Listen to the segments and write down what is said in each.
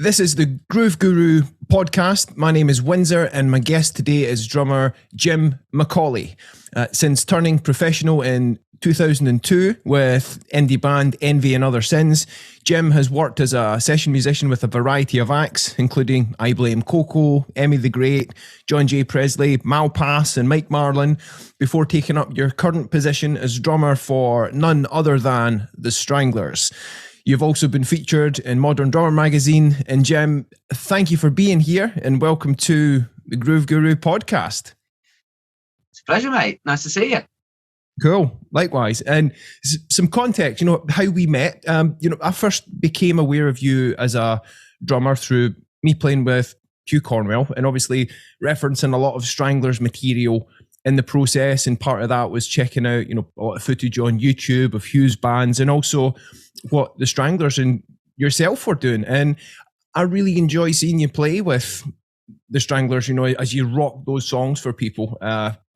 This is the Groove Guru podcast. My name is Windsor, and my guest today is drummer Jim Macauley. Since turning professional in 2002 with indie band Envy and Other Sins, Jim has worked as a session musician with a variety of acts, including I Blame Coco, Emmy the Great, John J. Presley, Mal Pass, and Mike Marlin, before taking up your current position as drummer for none other than the Stranglers. You've also been featured in Modern Drummer magazine. And Jim, thank you for being here and welcome to the Groove Guru podcast. It's a pleasure, mate. Nice to see you. Cool. Likewise. And some context, how we met. I first became aware of you as a drummer through me playing with Hugh Cornwell and obviously referencing a lot of Stranglers material in the process. And part of that was checking out, a lot of footage on YouTube of Hugh's bands and also what the Stranglers and yourself were doing. And I really enjoy seeing you play with the Stranglers, as you rock those songs for people,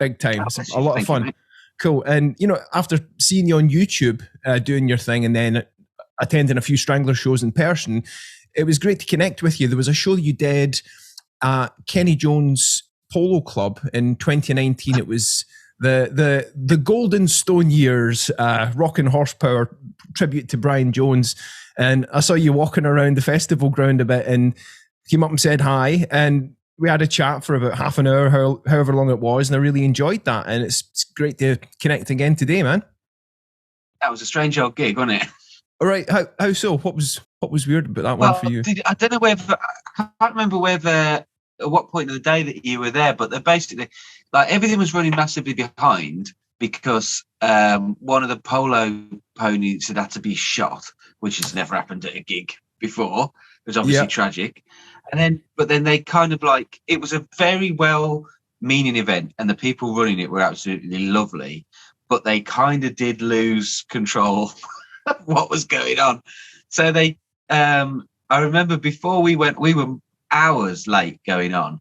big time. It's a lot of fun. Cool. And, after seeing you on YouTube doing your thing and then attending a few Strangler shows in person, it was great to connect with you. There was a show you did at Kenny Jones Polo Club in 2019. It was the Golden Stone Years Rockin' Horsepower tribute to Brian Jones. And I saw you walking around the festival ground a bit and came up and said hi. And we had a chat for about half an hour, however long it was. And I really enjoyed that. And it's great to connect again today, man. That was a strange old gig, wasn't it? All right. How so? What was weird about that one for you? I don't know whether, I can't remember whether at what point of the day that you were there, but they're basically like everything was running massively behind because one of the polo ponies had to be shot, which has never happened at a gig before. It was obviously tragic. But then they kind of it was a very well-meaning event and the people running it were absolutely lovely, but they kind of did lose control of what was going on. So I remember before we went, we were hours late going on.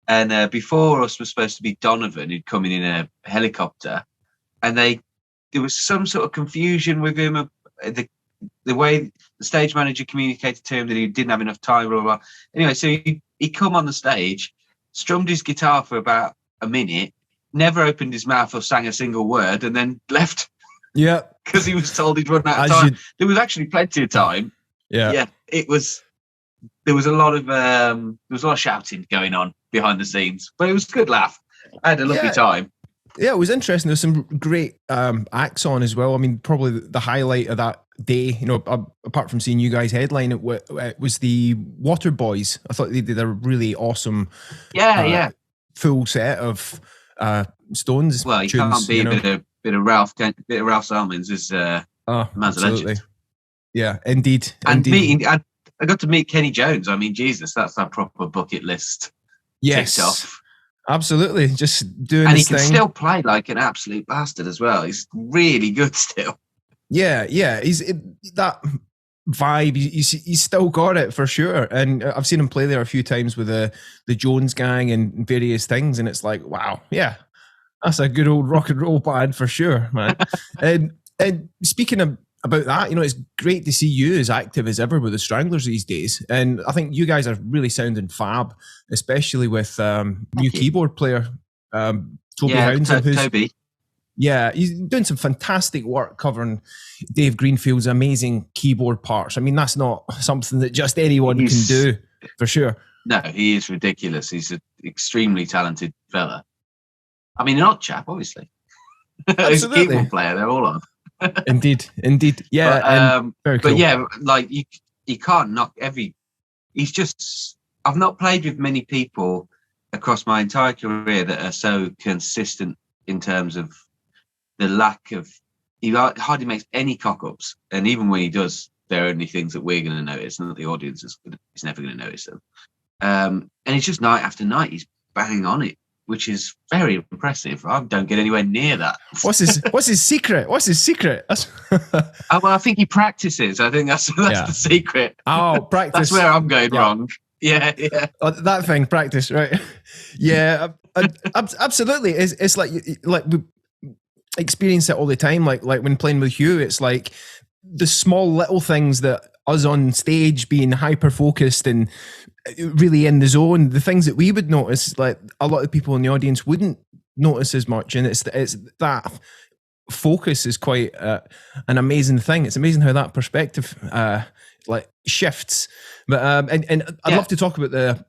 And before us was supposed to be Donovan, who'd come in a helicopter. And there was some sort of confusion with him. The way the stage manager communicated to him that he didn't have enough time, blah, blah, blah. Anyway, so he come on the stage, strummed his guitar for about a minute, never opened his mouth or sang a single word, and then left. Yeah. Because he was told he'd run out of time. There was actually plenty of time. Yeah. Yeah. There was a lot of shouting going on behind the scenes, but it was a good laugh. I had a lovely time. Yeah, it was interesting. There's some great acts on as well. I mean, probably the highlight of that day, apart from seeing you guys headline, it was the Water Boys. I thought they did a really awesome full set of Stones. Well, you tunes, can't be a bit of Ralph Salmons is man's a legend. Yeah, indeed. And I got to meet Kenny Jones. I mean, Jesus, that's a proper bucket list. Yes. Ticked off. Absolutely, just doing and his he can thing. Still play like an absolute bastard as well. He's really good still. Yeah, that vibe. He's still got it for sure. And I've seen him play there a few times with the Jones Gang and various things, and it's like, wow, yeah, that's a good old rock and roll band for sure, man. and speaking about that, it's great to see you as active as ever with the Stranglers these days. And I think you guys are really sounding fab, especially with new keyboard player, Toby Hounslow. Toby. Yeah, he's doing some fantastic work covering Dave Greenfield's amazing keyboard parts. I mean, that's not something that just anyone can do, for sure. No, he is ridiculous. He's an extremely talented fella. I mean, an odd chap, obviously. He's a keyboard player, they're all on. Indeed. Yeah. Very cool. But yeah, you can't knock he's just, I've not played with many people across my entire career that are so consistent in terms of the lack of, he hardly makes any cock-ups. And even when he does, there are only things that we're going to notice and that the audience is never going to notice them. And it's just night after night, he's banging on it, which is very impressive. I don't get anywhere near that. What's his secret? Well, I think he practices. I think that's the secret. Oh, practice. That's where I'm going wrong. Yeah. That thing, practice, right? Yeah, absolutely. It's like we experience it all the time. Like when playing with Hugh, it's like the small little things that us on stage being hyper focused and really in the zone, the things that we would notice, like a lot of people in the audience wouldn't notice as much. And it's that focus is quite an amazing thing. It's amazing how that perspective like shifts. But and I'd love to talk about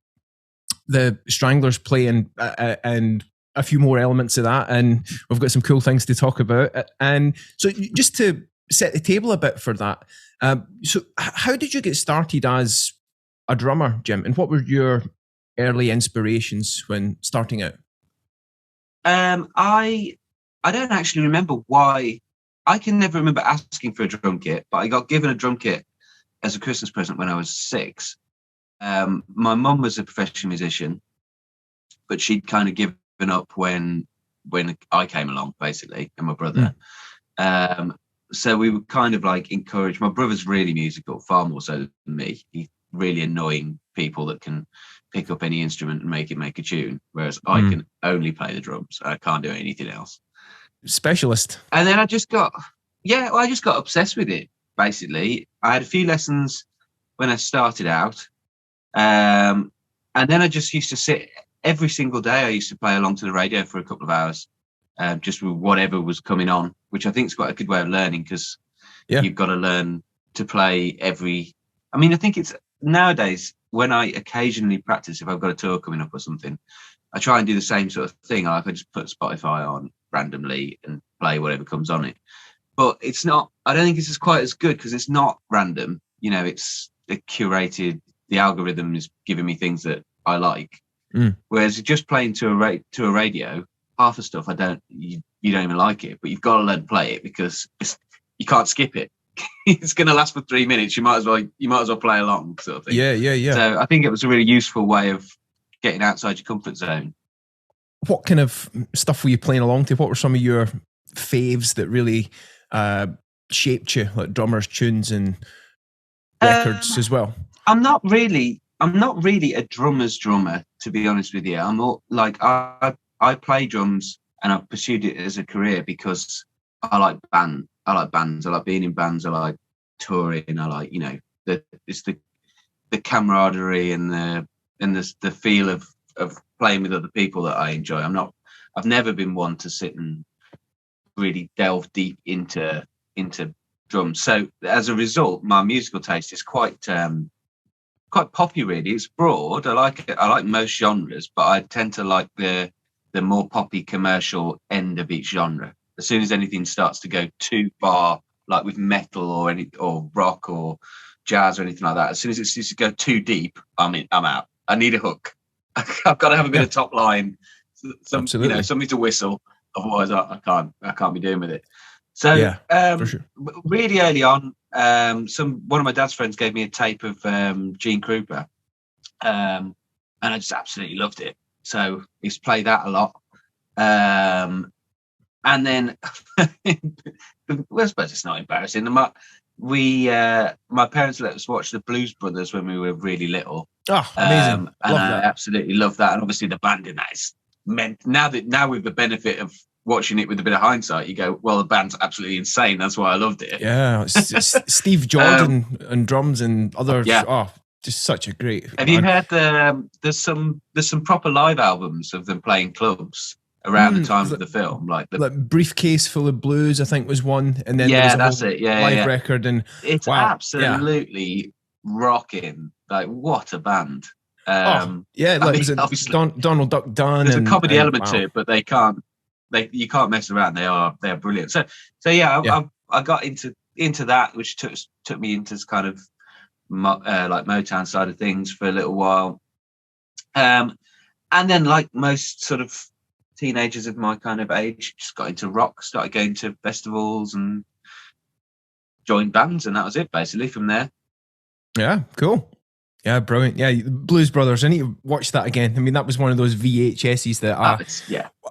the Stranglers playing and a few more elements of that, and we've got some cool things to talk about. And so just to set the table a bit for that, so how did you get started as a drummer, Jim, and what were your early inspirations when starting out? I don't actually remember why. I can never remember asking for a drum kit, but I got given a drum kit as a Christmas present when I was 6. My mum was a professional musician, but she'd kind of given up when I came along, basically, and my brother. So we were kind of like encouraged. My brother's really musical, far more so than me. He's really annoying people that can pick up any instrument and make a tune, whereas I can only play the drums. I can't do anything else. Specialist. And then I just got obsessed with it, basically. I had a few lessons when I started out. And then I just used to sit every single day. I used to play along to the radio for a couple of hours, just with whatever was coming on, which I think is quite a good way of learning, because you've got to learn to play I think it's nowadays when I occasionally practice, if I've got a tour coming up or something, I try and do the same sort of thing. I just put Spotify on randomly and play whatever comes on it. But it's not, I don't think it's quite as good because it's not random. You know, it's curated. The algorithm is giving me things that I like. Whereas just playing to a radio, half the stuff you don't even like it, but you've got to learn to play it because you can't skip it. It's going to last for 3 minutes. You might as well play along, sort of thing. Yeah. So I think it was a really useful way of getting outside your comfort zone. What kind of stuff were you playing along to? What were some of your faves that really shaped you, like drummers, tunes, and records as well? I'm not really a drummer's drummer, to be honest with you. I'm more like I play drums and I've pursued it as a career because I like bands. I like being in bands. I like touring. I like, it's the camaraderie and the feel of playing with other people that I enjoy. I've never been one to sit and really delve deep into drums. So as a result, my musical taste is quite poppy, really. It's broad. I like it. I like most genres, but I tend to like the more poppy commercial end of each genre. As soon as anything starts to go too far, like with metal or rock or jazz or anything like that, as soon as it starts to go too deep, I'm out. I need a hook. I've got to have a bit of top line, something to whistle. Otherwise, I can't be doing with it. So, for sure. Really early on, one of my dad's friends gave me a tape of Gene Krupa, and I just absolutely loved it. So I used to play that a lot. And then, I suppose it's not embarrassing. My parents let us watch the Blues Brothers when we were really little. Oh, amazing! And I absolutely love that. And obviously, the band in that is meant. Now with the benefit of watching it with a bit of hindsight, you go, well, the band's absolutely insane. That's why I loved it. Yeah, it's Steve Jordan and drums and others. Yeah. Oh, just such a great. Have you heard there's some proper live albums of them playing clubs around the time of the film, like Briefcase Full of Blues, I think was one, and then there was a live record, and it's absolutely rocking. Like, what a band! Donald Duck Dunn. There's a comedy element to it, but you can't mess around. They are brilliant. So I got into that, which took me into kind of like Motown side of things for a little while, and then, like most sort of teenagers of my kind of age, just got into rock, started going to festivals and joined bands, and that was it basically from there. Yeah, cool. Yeah, brilliant. Yeah, Blues Brothers. I need to watch that again. I mean, that was one of those VHSs that I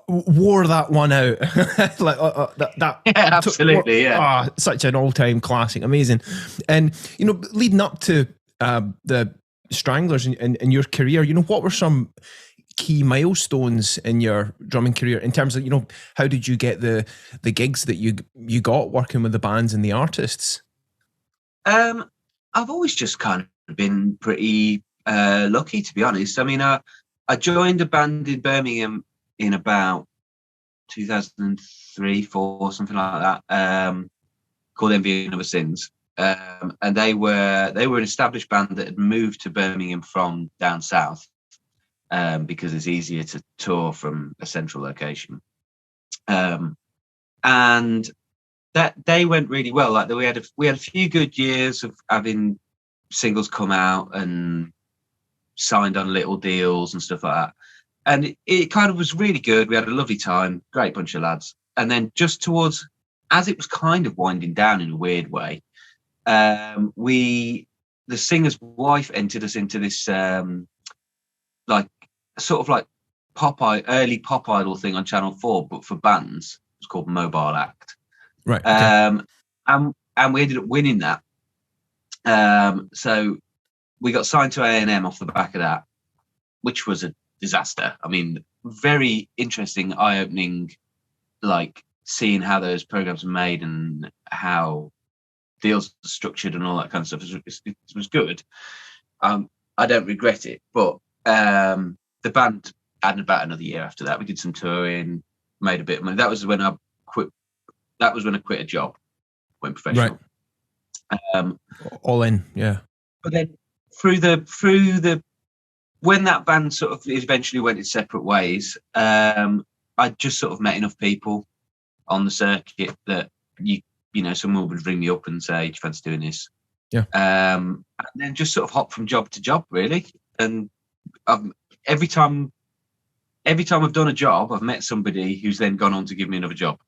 wore that one out. That absolutely. Such an all-time classic. Amazing. And, leading up to the Stranglers and your career, what were some key milestones in your drumming career in terms of, how did you get the gigs that you got working with the bands and the artists? I've always just kind of been pretty lucky, to be honest. I mean, I joined a band in Birmingham in about 2003, 4, something like that, called Envy and Other Sins. And they were an established band that had moved to Birmingham from down south, because it's easier to tour from a central location. And that they went really well. Like we had a few good years of having singles come out and signed on little deals and stuff like that. And it kind of was really good. We had a lovely time, great bunch of lads. And then just towards, as it was kind of winding down in a weird way, the singer's wife entered us into this like sort of like early pop idol thing on Channel 4, but for bands. It's called Mobile Act. Right. Okay. And we ended up winning that. So we got signed to A&M off the back of that, which was a disaster. I mean, very interesting, eye-opening, like seeing how those programs are made and how deals are structured and all that kind of stuff. It was good. I don't regret it, but the band had about another year after that. We did some touring, made a bit of money. That was when I quit. That was when I quit a job, went professional. Right. All in, yeah. But then through the when that band sort of eventually went its separate ways, I just sort of met enough people on the circuit that you know someone would ring me up and say, "Do you fancy doing this?" Yeah. And then just sort of hop from job to job, really. And every time I've done a job, I've met somebody who's then gone on to give me another job,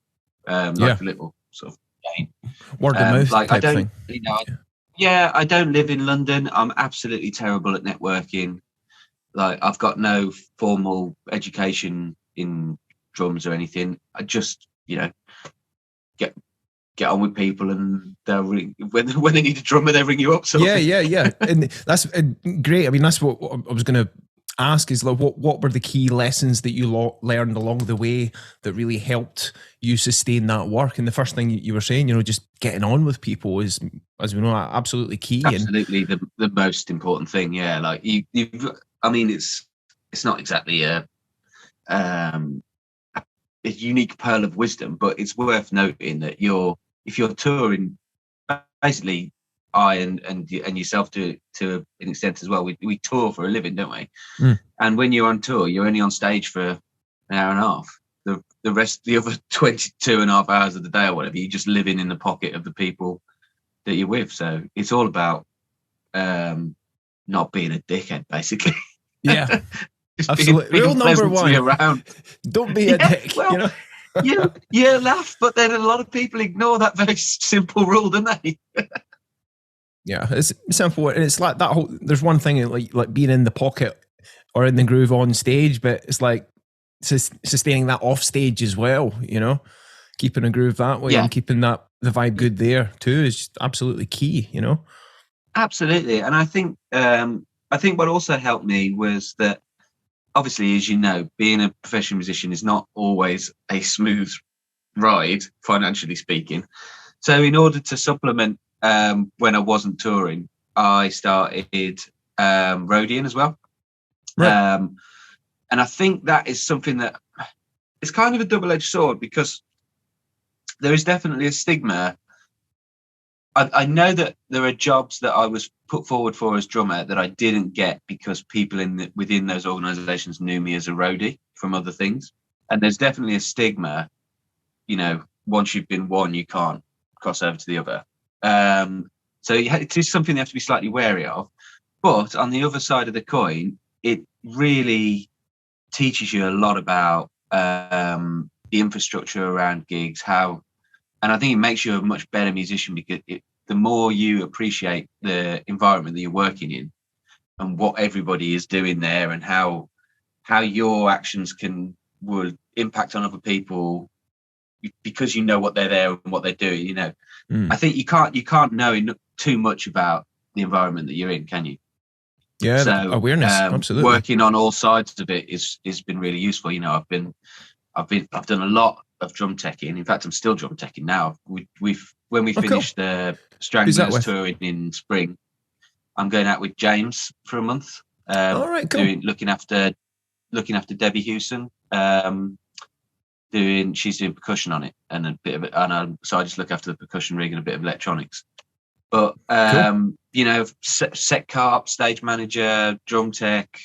like a little sort of game. Word of mouth like type I don't, thing. you know, I don't live in London. I'm absolutely terrible at networking. Like I've got no formal education in drums or anything. I just, you know, get on with people, and they'll ring when they need a drummer, they ring you up. Yeah. And that's great. I mean, that's what I was going to ask is like, what were the key lessons that you learned along the way that really helped you sustain that work? And the first thing you were saying, you know, just getting on with people is, as we know, absolutely key. Absolutely, the most important thing. Yeah, like you. I mean, it's not exactly a unique pearl of wisdom, but it's worth noting that if you're touring, basically, I and yourself to an extent as well. We tour for a living, don't we? Mm. And when you're on tour, you're only on stage for an hour and a half. The other 22 and a half hours of the day or whatever, you're just living in the pocket of the people that you're with. So it's all about not being a dickhead, basically. Yeah, absolutely. Rule number one: around. Don't be a dick. Well, you know. you laugh, but then a lot of people ignore that very simple rule, don't they? Yeah, it's simple, and it's like that whole. There's one thing like being in the pocket or in the groove on stage, but it's like sustaining that off stage as well. You know, keeping a groove that way and keeping the vibe good there too is just absolutely key. You know, absolutely. And I think what also helped me was that, obviously, as you know, being a professional musician is not always a smooth ride, financially speaking. So in order to supplement when I wasn't touring, I started roadieing as well. Right. And I think that is something that is kind of a double-edged sword, because there is definitely a stigma. I know that there are jobs that I was put forward for as drummer that I didn't get because people within those organisations knew me as a roadie from other things. And there's definitely a stigma, you know, once you've been one, you can't cross over to the other. So it is something you have to be slightly wary of. But on the other side of the coin, it really teaches you a lot about the infrastructure around gigs, and I think it makes you a much better musician, because the more you appreciate the environment that you're working in and what everybody is doing there, and how your actions will impact on other people, because you know what they're there and what they're doing. You know, I think you can't know too much about the environment that you're in, can you? Yeah, so awareness, absolutely. Working on all sides of it has been really useful. You know, I've done a lot of drum teching. In fact, I'm still drum teching now. When we finished the Stranglers touring in spring, I'm going out with James for a month. All right, cool. Looking after Debbie Hewson. She's doing percussion on it and a bit of it, so I just look after the percussion rig and a bit of electronics. But Cool. you know, set carp, stage manager, drum tech,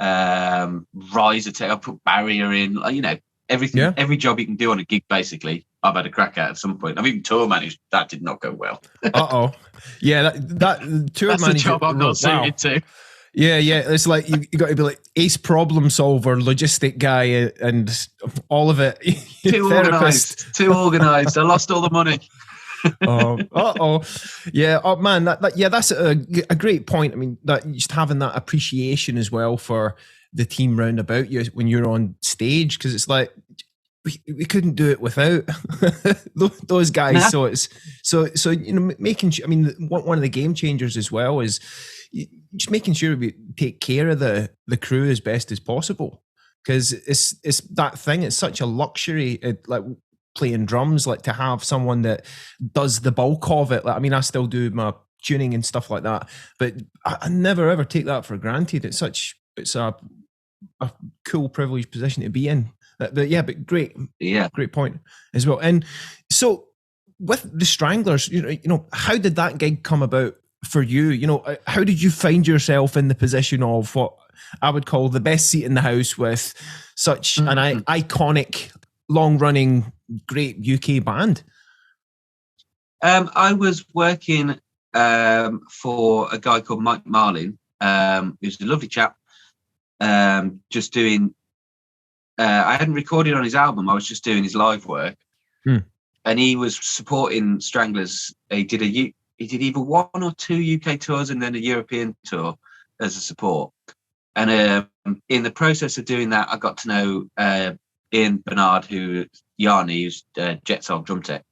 riser tech. I put barrier in. You know, everything. Yeah. Every job you can do on a gig, basically, I've had a crack at some point. I've even tour managed. That did not go well. Yeah, that tour That's manager. the job I'm not suited to. Yeah, it's like you got to be like ace problem solver, logistic guy, and all of it. Too organised. I lost all the money. Yeah. Oh man, that's a great point. I mean, that just having that appreciation as well for the team round about you when you're on stage, because it's like we couldn't do it without those guys. Nah. So you know, making sure. I mean, one of the game changers as well is just making sure we take care of the crew as best as possible, because it's that thing. It's such a luxury, like playing drums, like to have someone that does the bulk of it. Like, I mean, I still do my tuning and stuff like that, but I never ever take that for granted. It's a cool, privileged position to be in. But great point as well. And so with the Stranglers, you know, how did that gig come about for you? You know, how did you find yourself in the position of what I would call the best seat in the house with such an iconic, long-running, great UK band? I was working for a guy called Mike Marlin, who's a lovely chap. Just doing. I hadn't recorded on his album. I was just doing his live work, and he was supporting Stranglers. He did either 1 or 2 UK tours and then a European tour as a support. And in the process of doing that, I got to know Ian Bernard, Yanni, who's Jet's old drum tech.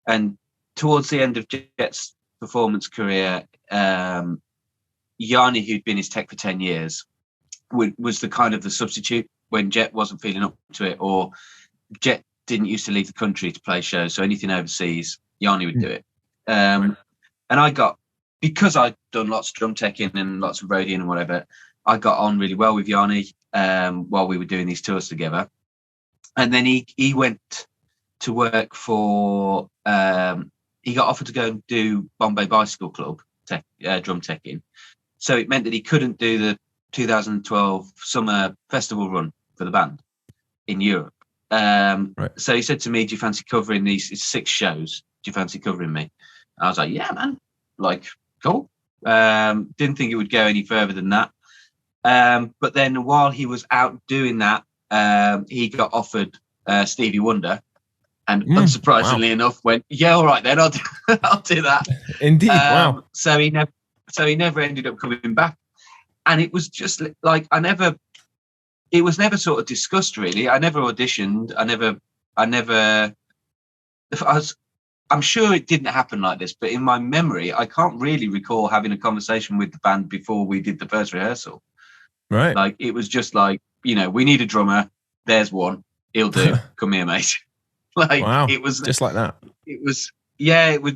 And towards the end of Jet's performance career, Yanni, who'd been his tech for 10 years, was the kind of the substitute when Jet wasn't feeling up to it, or Jet didn't used to leave the country to play shows. So anything overseas, Yanni would do it. And because I'd done lots of drum teching and lots of roadieing and whatever, I got on really well with Yanni while we were doing these tours together. And then he went to work for, he got offered to go and do Bombay Bicycle Club drum teching. So it meant that he couldn't do the 2012 summer festival run for the band in Europe. So he said to me, do you fancy covering these 6 shows? Do you fancy covering me? And I was like, yeah, man, like, cool. Didn't think it would go any further than that. But then while he was out doing that, he got offered Stevie Wonder, and unsurprisingly enough went, yeah, all right then, I'll do that. Indeed. Wow. So he never ended up coming back. And it was just like, it was never sort of discussed really. I never auditioned. I'm sure it didn't happen like this, but in my memory, I can't really recall having a conversation with the band before we did the first rehearsal. Right. Like, it was just like, you know, we need a drummer. There's one. He'll do. Come here, mate. Like, wow. It was just like that. It was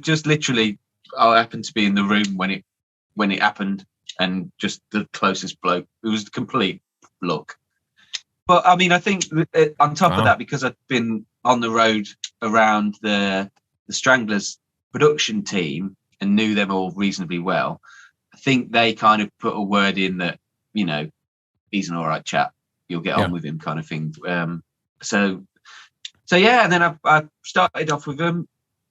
just literally, I happened to be in the room when it happened, and just the closest bloke. It was complete luck. But I mean, I think on top of that, because I've been on the road around the Stranglers production team and knew them all reasonably well, I think they kind of put a word in that, you know, he's an all right chap. You'll get on with him, kind of thing. So yeah, and then I started off with them.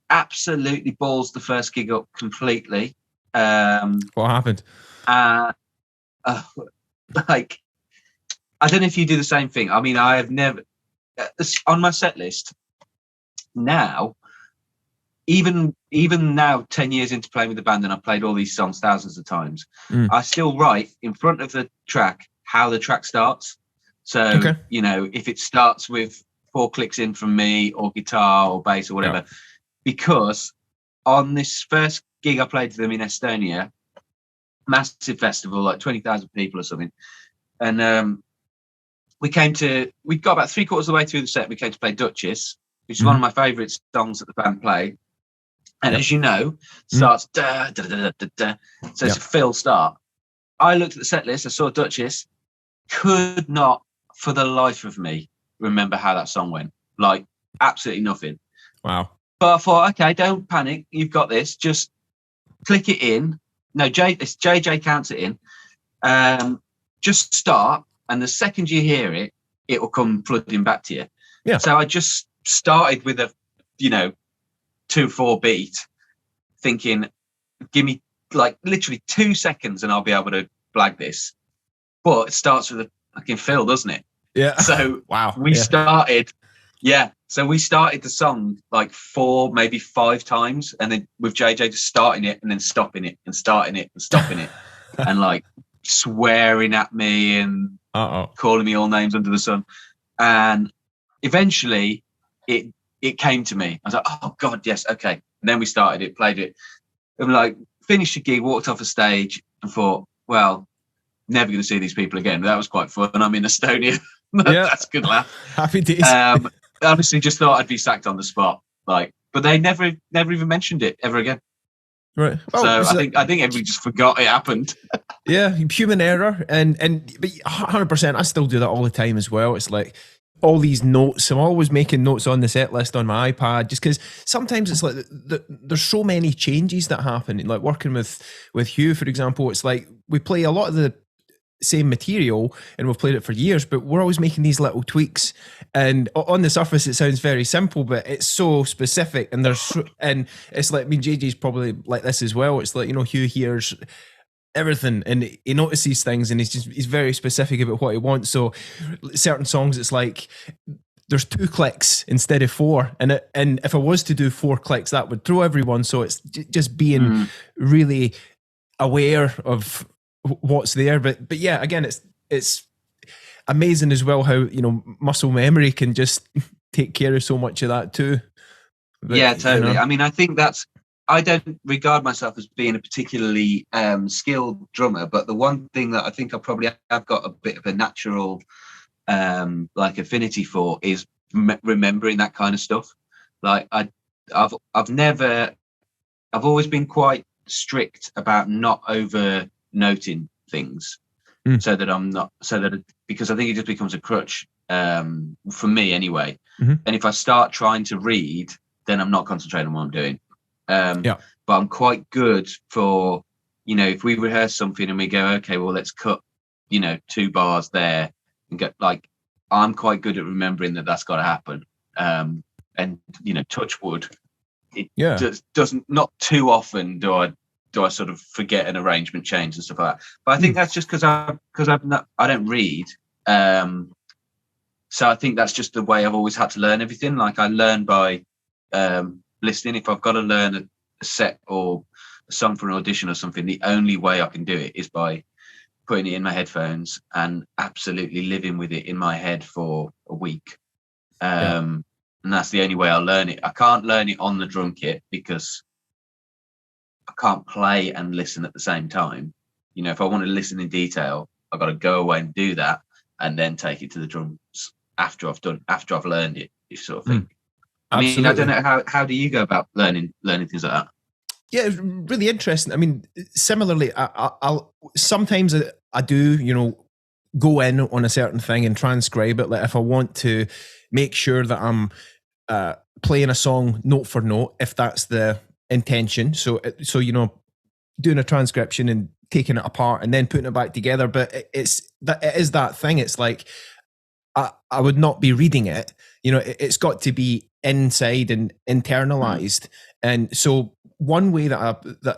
Absolutely balls the first gig up completely. What happened? Like, I don't know if you do the same thing. I mean, I have never on my set list now. Even now, 10 years into playing with the band, and I've played all these songs thousands of times, I still write in front of the track how the track starts. So, you know, if it starts with 4 clicks in from me, or guitar or bass or whatever, because on this first gig I played for them in Estonia, massive festival, like 20,000 people or something, and we got about 3/4 of the way through the set. We came to play Duchess, which is one of my favourite songs that the band play. And as you know, starts da, da, da, da, da, da. So it's a fill start. I looked at the set list, I saw Duchess, could not for the life of me remember how that song went. Like absolutely nothing. Wow. But I thought, okay, don't panic. You've got this. Just click it in. No, it's JJ counts it in. Just start. And the second you hear it, it will come flooding back to you. Yeah. So I just started with a, 2/4 beat, thinking, give me like literally 2 seconds and I'll be able to blag this. But it starts with a fucking fill, doesn't it? Yeah. So wow. We started. Yeah. So we started the song like 4, maybe 5 times. And then with JJ just starting it and then stopping it and starting it and stopping it and like swearing at me and calling me all names under the sun. And eventually it came to me. I was like, oh God, yes. Okay. And then we started it, played it. And like finished the gig, walked off the stage and thought, well, never going to see these people again. But that was quite fun. I'm in Estonia. That's a good laugh. Happy days. Honestly, just thought I'd be sacked on the spot. Like, but they never even mentioned it ever again. Right. Well, so I think everybody just forgot it happened. Yeah, human error, but 100%. I still do that all the time as well. It's like all these notes. I'm always making notes on the set list on my iPad, just because sometimes it's like there's so many changes that happen. Like working with Hugh, for example, it's like we play a lot of the same material and we've played it for years, but we're always making these little tweaks. And on the surface, it sounds very simple, but it's so specific. And and it's like, I mean, JJ's probably like this as well. It's like, Hugh hears everything and he notices things and he's very specific about what he wants. So certain songs, it's like there's 2 clicks instead of 4. And if I was to do 4 clicks, that would throw everyone. So it's just being really aware of what's there. But yeah, again, it's amazing as well how, muscle memory can just take care of so much of that too. But, yeah, totally. I mean, I think I don't regard myself as being a particularly skilled drummer, but the one thing that I think I've got a bit of a natural like affinity for is remembering that kind of stuff. Like I've always been quite strict about not over noting things because I think it just becomes a crutch for me anyway. And if I start trying to read, then I'm not concentrating on what I'm doing. But I'm quite good for, if we rehearse something and we go, okay, well, let's cut, 2 bars there and get like, I'm quite good at remembering that that's got to happen. And, touch wood, it doesn't, not too often do I sort of forget an arrangement change and stuff like that. But I think that's just because I don't read. So I think that's just the way I've always had to learn everything. Like I learn by listening. If I've got to learn a set or a song for an audition or something, the only way I can do it is by putting it in my headphones and absolutely living with it in my head for a week. And that's the only way I'll learn it. I can't learn it on the drum kit because I can't play and listen at the same time. If I want to listen in detail, I've got to go away and do that and then take it to the drums after I've learned it, this sort of thing. I mean, I don't know, how do you go about learning things like that? Yeah, it's really interesting. I mean, similarly, I'll sometimes I do, go in on a certain thing and transcribe it. Like if I want to make sure that I'm playing a song note for note, if that's the intention. So doing a transcription and taking it apart and then putting it back together. But it is that thing. It's like I would not be reading it. It's got to be inside and internalized. And so one way that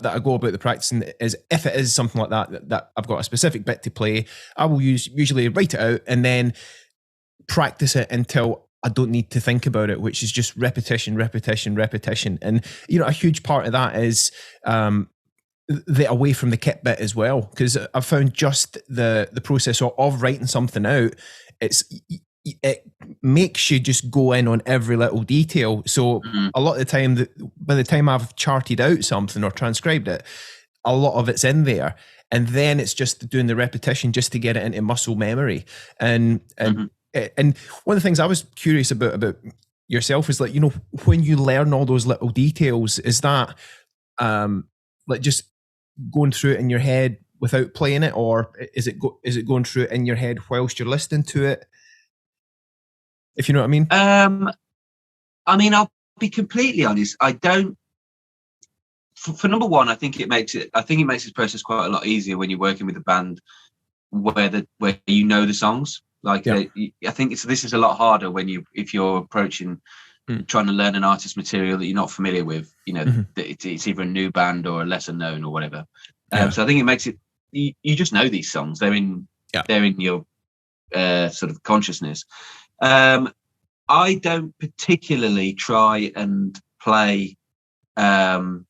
I go about the practicing is if it is something like that I've got a specific bit to play, I will usually write it out and then practice it until I don't need to think about it, which is just repetition. And, a huge part of that is the away from the kit bit as well. Because I've found just the process of writing something out, it makes you just go in on every little detail. So a lot of the time, by the time I've charted out something or transcribed it, a lot of it's in there. And then it's just doing the repetition just to get it into muscle memory. And one of the things I was curious about yourself is like, you know, when you learn all those little details, is that like just going through it in your head without playing it, or is it going through it in your head whilst you're listening to it? If you know what I mean. I mean, I'll be completely honest. I don't. For number one, I think it makes this process quite a lot easier when you're working with a band where you know the songs. Like, I think this is a lot harder if you're approaching trying to learn an artist's material that you're not familiar with. You know, that it's either a new band or a lesser known or whatever. So I think it makes it. You just know these songs. They're in your sort of consciousness. I don't particularly try and play the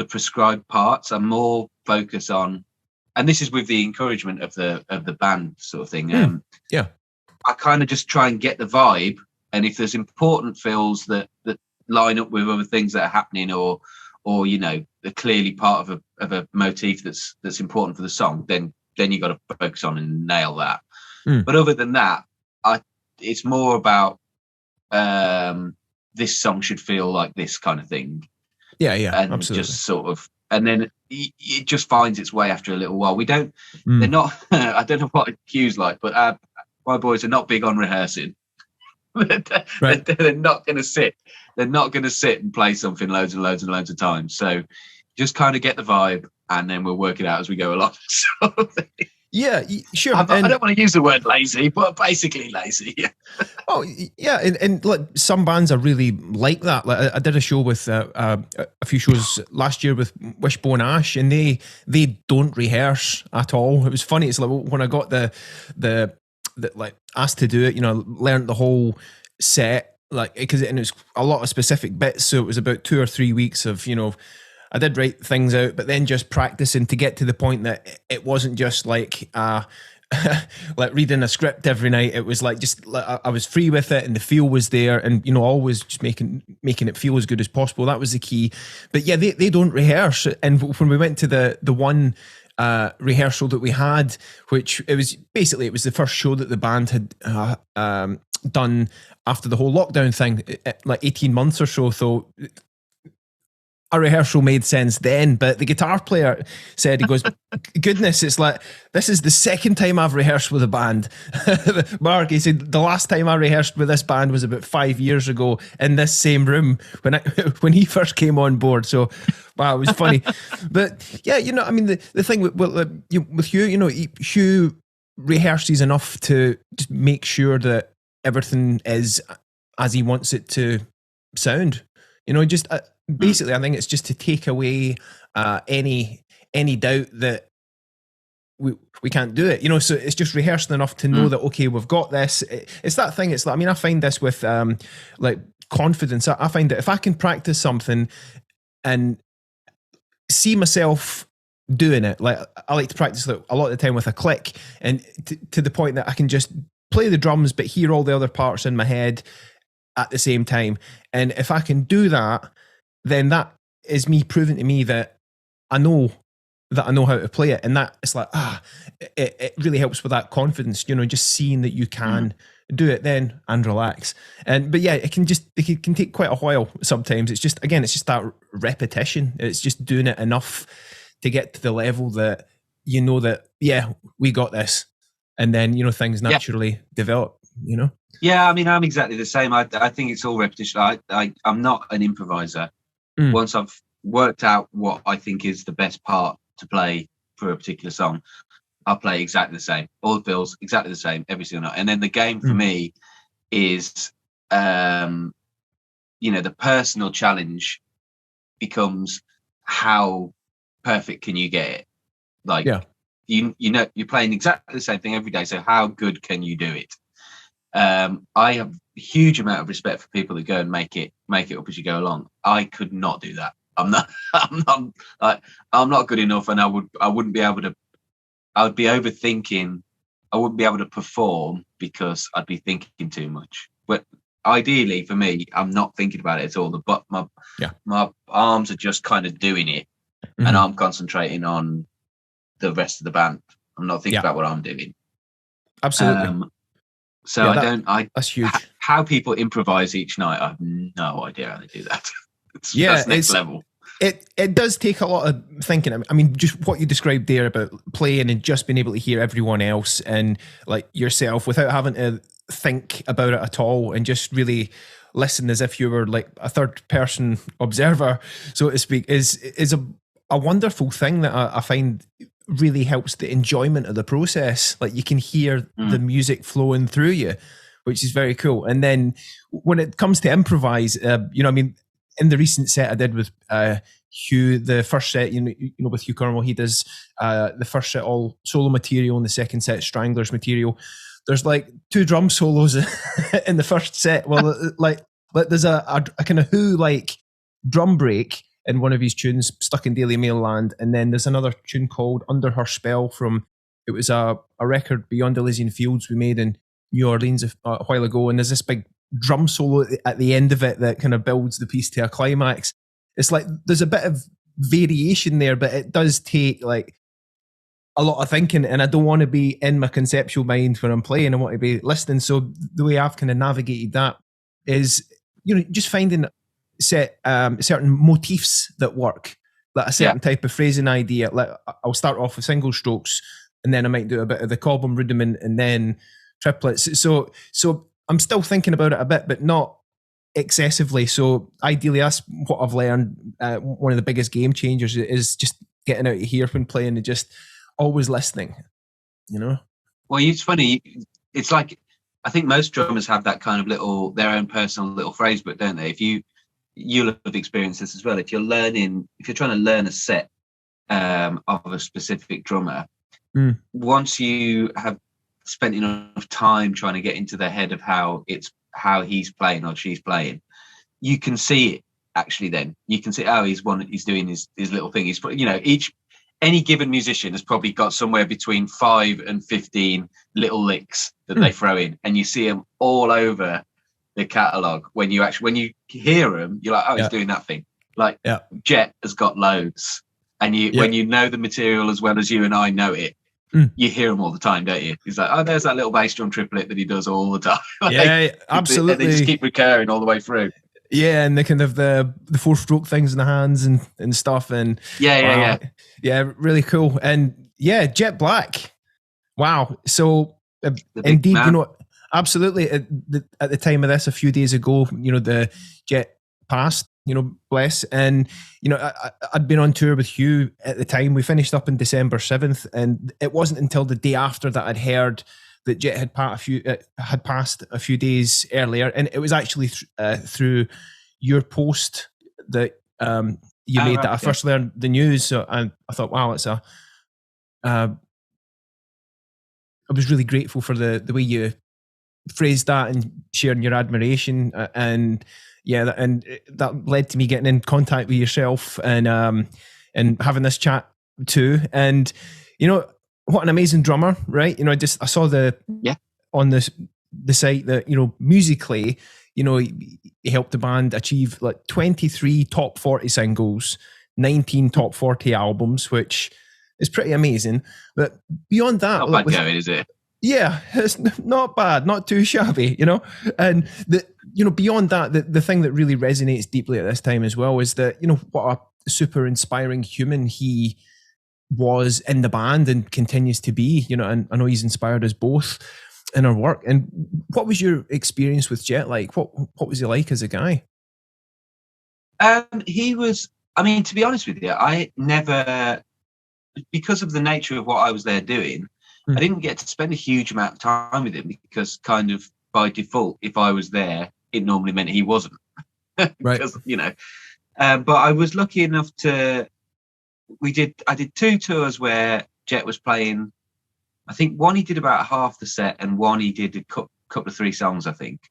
prescribed parts. I'm more focused on, and this is with the encouragement of the band sort of thing. I kind of just try and get the vibe, and if there's important fills that line up with other things that are happening, or you know, they're clearly part of a motif that's important for the song, then you got to focus on and nail that. But other than that, it's more about this song should feel like this kind of thing. And absolutely. Just sort of, and then it just finds its way after a little while. They're not, I don't know what cue's like, but my boys are not big on rehearsing. They're not going to sit. They're not going to sit and play something loads and loads and loads of times. So just kind of get the vibe, and then we'll work it out as we go along. Yeah, sure. I don't want to use the word lazy, but basically lazy. Oh, yeah, and like some bands are really like that. Like I did a show with a few shows last year with Wishbone Ash, and they don't rehearse at all. It was funny. It's like when I got the like asked to do it, you know, learned the whole set, like because it was a lot of specific bits. So it was about 2 or 3 weeks of, you know, I did write things out, but then just practicing to get to the point that it wasn't just like like reading a script every night. It was like just like I was free with it, and the feel was there, and you know, always just making it feel as good as possible. That was the key. But yeah, they don't rehearse. And when we went to the one rehearsal that we had, which it was the first show that the band had done after the whole lockdown thing, like 18 months or so. So a rehearsal made sense then, but the guitar player said, he goes, goodness, it's like, this is the second time I've rehearsed with a band. Mark, he said, the last time I rehearsed with this band was about 5 years ago in this same room when he first came on board. So, wow, it was funny. But yeah, you know, I mean, the thing with Hugh, you know, Hugh rehearses enough to just make sure that everything is as he wants it to sound. You know, just basically, I think it's just to take away any doubt that we can't do it. You know, so it's just rehearsing enough to know that, okay, we've got this. It's that thing. It's like, I mean, I find this with like confidence. I find that if I can practice something and see myself doing it, like I like to practice a lot of the time with a click, and to the point that I can just play the drums but hear all the other parts in my head at the same time. And if I can do that, then that is me proving to me that I know how to play it. And that it's like, it really helps with that confidence, you know, just seeing that you can do it then and relax. But yeah, it can take quite a while sometimes. It's just that repetition. It's just doing it enough to get to the level that you know that, yeah, we got this. And then, you know, things naturally develop, you know? Yeah, I mean, I'm exactly the same. I think it's all repetition. I'm not an improviser. Once I've worked out what I think is the best part to play for a particular song, I'll play exactly the same. All the fills exactly the same every single night. And then the game for me is, you know, the personal challenge becomes how perfect can you get it? Like, you know, you're playing exactly the same thing every day. So how good can you do it? I have a huge amount of respect for people that go and make it up as you go along. I could not do that. I'm not good enough, and I wouldn't be able to. I would be overthinking. I wouldn't be able to perform because I'd be thinking too much. But ideally, for me, I'm not thinking about it at all. But my arms are just kind of doing it, and I'm concentrating on the rest of the band. I'm not thinking about what I'm doing. Absolutely. So that's huge. How people improvise each night, I have no idea how they do that. That's next level. It does take a lot of thinking. I mean, just what you described there about playing and just being able to hear everyone else and like yourself without having to think about it at all and just really listen as if you were like a third person observer, so to speak, is a wonderful thing that I find really helps the enjoyment of the process. Like you can hear the music flowing through you, which is very cool. And then when it comes to improvise, you know, I mean, in the recent set I did with Hugh, the first set, you know, with Hugh Cornwell, he does the first set all solo material and the second set Stranglers material. There's like 2 drum solos in the first set. Well, like there's a kind of Who like drum break in one of his tunes, Stuck in Daily Mail Land, and then there's another tune called Under Her Spell it was a record Beyond Elysian Fields we made in New Orleans a while ago, and there's this big drum solo at the end of it that kind of builds the piece to a climax. It's like there's a bit of variation there, but it does take like a lot of thinking, and I don't want to be in my conceptual mind when I'm playing. I want to be listening. So the way I've kind of navigated that is, you know, just finding certain motifs that work, like a certain type of phrasing idea. Like I'll start off with single strokes, and then I might do a bit of the cobham rudiment, and then triplets. So I'm still thinking about it a bit, but not excessively. So ideally, that's what I've learned. One of the biggest game changers is just getting out of here when playing and just always listening, you know? Well, it's funny. It's like, I think most drummers have that kind of their own personal little phrase book, don't they? You'll have experienced this as well. If you're trying to learn a set of a specific drummer, once you have spent enough time trying to get into the head of how he's playing or she's playing, you can see it actually. Then you can see, he's doing his little thing. He's, you know, any given musician has probably got somewhere between 5 and 15 little licks that they throw in, and you see them all over the catalogue. When you hear them, you're like, he's doing that thing. Like Jet has got loads, and when you know the material as well as you and I know it, you hear them all the time, don't you? He's like, there's that little bass drum triplet that he does all the time. Like, absolutely. And they just keep recurring all the way through. Yeah, and the kind of the 4-stroke things in the hands and stuff, and yeah, really cool. And yeah, Jet Black, wow. So indeed, man. You know, absolutely. At the time of this, a few days ago, you know, the Jet passed. You know, bless. And you know, I'd been on tour with Hugh at the time. We finished up on December 7th, and it wasn't until the day after that I'd heard that Jet had passed a few days earlier, and it was actually through your post that you made that I first learned the news. So I thought, wow, I was really grateful for the way you phrased that and sharing your admiration, and that led to me getting in contact with yourself and having this chat too. And you know, what an amazing drummer, right? You know, I saw on the site that, you know, musically, you know, he helped the band achieve like 23 top 40 singles, 19 top 40 albums, which is pretty amazing. But beyond that, not bad going, is it? Yeah, it's not bad, not too shabby, you know. And beyond that, the thing that really resonates deeply at this time as well is that, you know, what a super inspiring human he was in the band and continues to be, you know, and I know he's inspired us both in our work. And what was your experience with Jet like? What was he like as a guy? He was, I mean, to be honest with you, I never, because of the nature of what I was there doing, I didn't get to spend a huge amount of time with him, because kind of by default, if I was there, it normally meant he wasn't. Right. You know, but I was lucky enough to, I did 2 tours where Jet was playing. I think one he did about half the set, and one he did a couple of 3 songs, I think.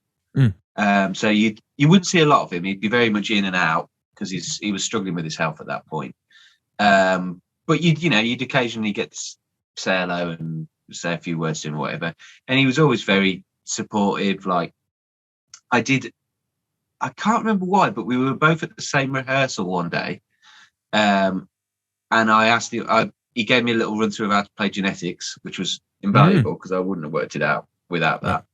So you wouldn't see a lot of him. He'd be very much in and out because he was struggling with his health at that point. But you'd occasionally get to say hello and say a few words to him or whatever. And he was always very supportive. Like I can't remember why, but we were both at the same rehearsal one day. And I asked him, he gave me a little run through of how to play Genetics, which was invaluable because I wouldn't have worked it out without that.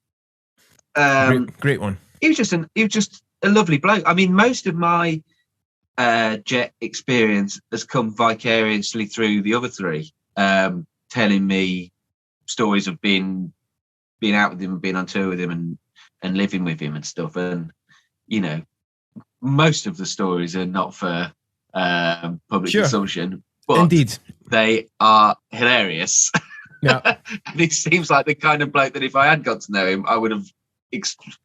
Great one. He was just a lovely bloke. I mean, most of my Jet experience has come vicariously through the other three, telling me stories of being out with him and being on tour with him and living with him and stuff. And most of the stories are not for public consumption, but indeed they are hilarious. Yeah. And he seems like the kind of bloke that if I had got to know him, I would have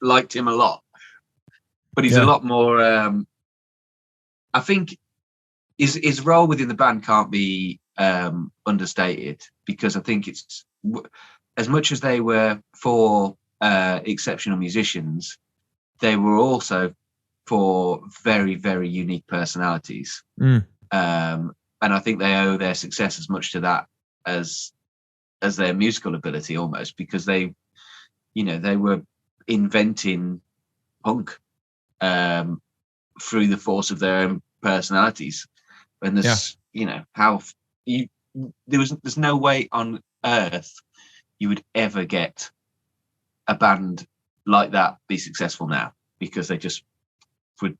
liked him a lot. But he's a lot more. I think his role within the band can't be understated, because I think it's, as much as they were four exceptional musicians, they were also four very, very unique personalities. And I think they owe their success as much to that as their musical ability, almost, because they were inventing punk through the force of their own personalities. And there's there's no way on earth you would ever get a band like that be successful now, because they just would.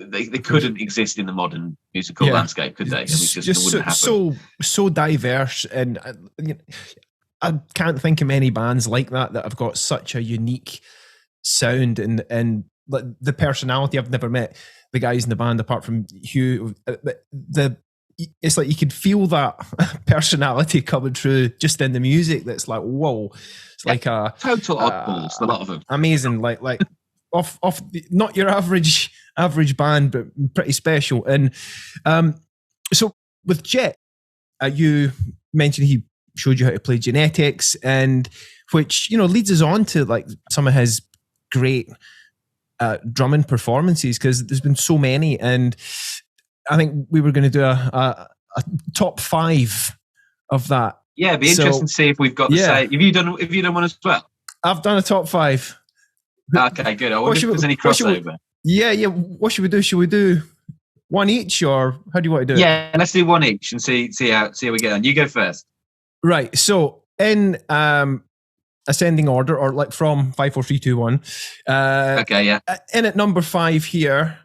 They couldn't exist in the modern musical landscape, could they? I mean, just wouldn't happen. So diverse, and I can't think of many bands like that have got such a unique sound and the personality. I've never met the guys in the band apart from Hugh. It's like you could feel that personality coming through just in the music. That's like, whoa! It's like a total oddballs. A lot of them amazing, like off not your average band, but pretty special. And so with Jet, you mentioned he showed you how to play genetics, and which leads us on to like some of his great drumming performances, because there's been so many. And I think we were going to do a top 5 of that. Yeah, it'd be interesting to see if we've got the same. Have you done one as well? I've done a top 5. Okay, good. I wonder if there's any crossover. Yeah. What should we do? Should we do one each, or how do you want to do it? Yeah, let's do one each and see how we get on. You go first. Right. So in ascending order, or like from 5, 4, 3, 2, 1. Okay, yeah. In at number 5 here,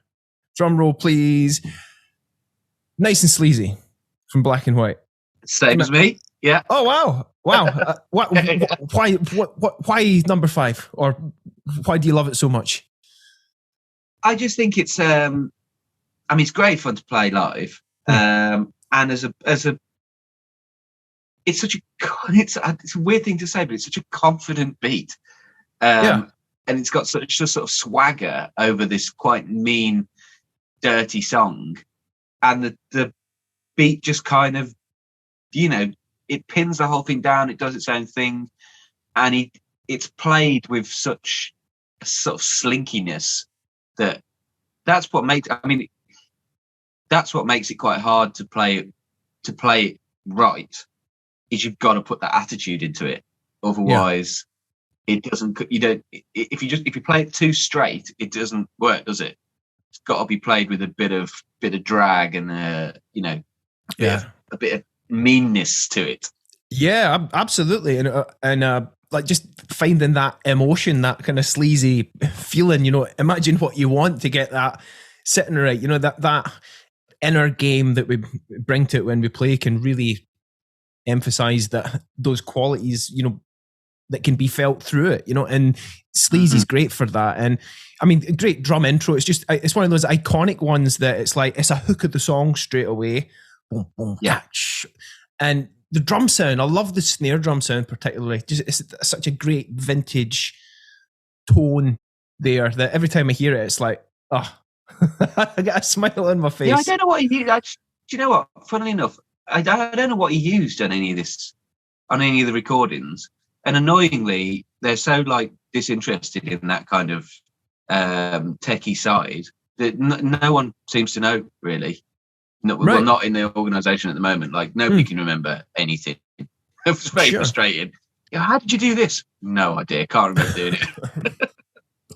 drum roll please. Nice and Sleazy from Black and White. Same as me. Yeah. Oh wow. Why number 5, or why do you love it so much? I just think it's it's great fun to play live. And as a it's such a weird thing to say, but it's such a confident beat. And it's got such a sort of swagger over this quite mean, dirty song. And the beat just kind of, it pins the whole thing down. It does its own thing. And it's played with such a sort of slinkiness that's what makes it quite hard to play it right, is you've got to put that attitude into it. Otherwise it doesn't, if you play it too straight, it doesn't work, does it? It's got to be played with a bit of drag and a bit of meanness to it. Yeah, absolutely. And like just finding that emotion, that kind of sleazy feeling, imagine what you want to get that sitting right. That inner game that we bring to it when we play can really emphasize those qualities, that can be felt through it, and Sleazy's great for that. And I mean, great drum intro. It's one of those iconic ones that it's like, it's a hook of the song straight away. Boom, boom, catch. And the drum sound, I love the snare drum sound particularly. It's such a great vintage tone there that every time I hear it, it's like, I got a smile on my face. Yeah, I don't know what he used. Do you know what? Funnily enough, I don't know what he used on any of the recordings. And annoyingly, they're so like disinterested in that kind of techie side that no one seems to know really. No, right. Well, not in the organisation at the moment. Like nobody can remember anything. It was very frustrating. Yeah, how did you do this? No idea. Can't remember doing it.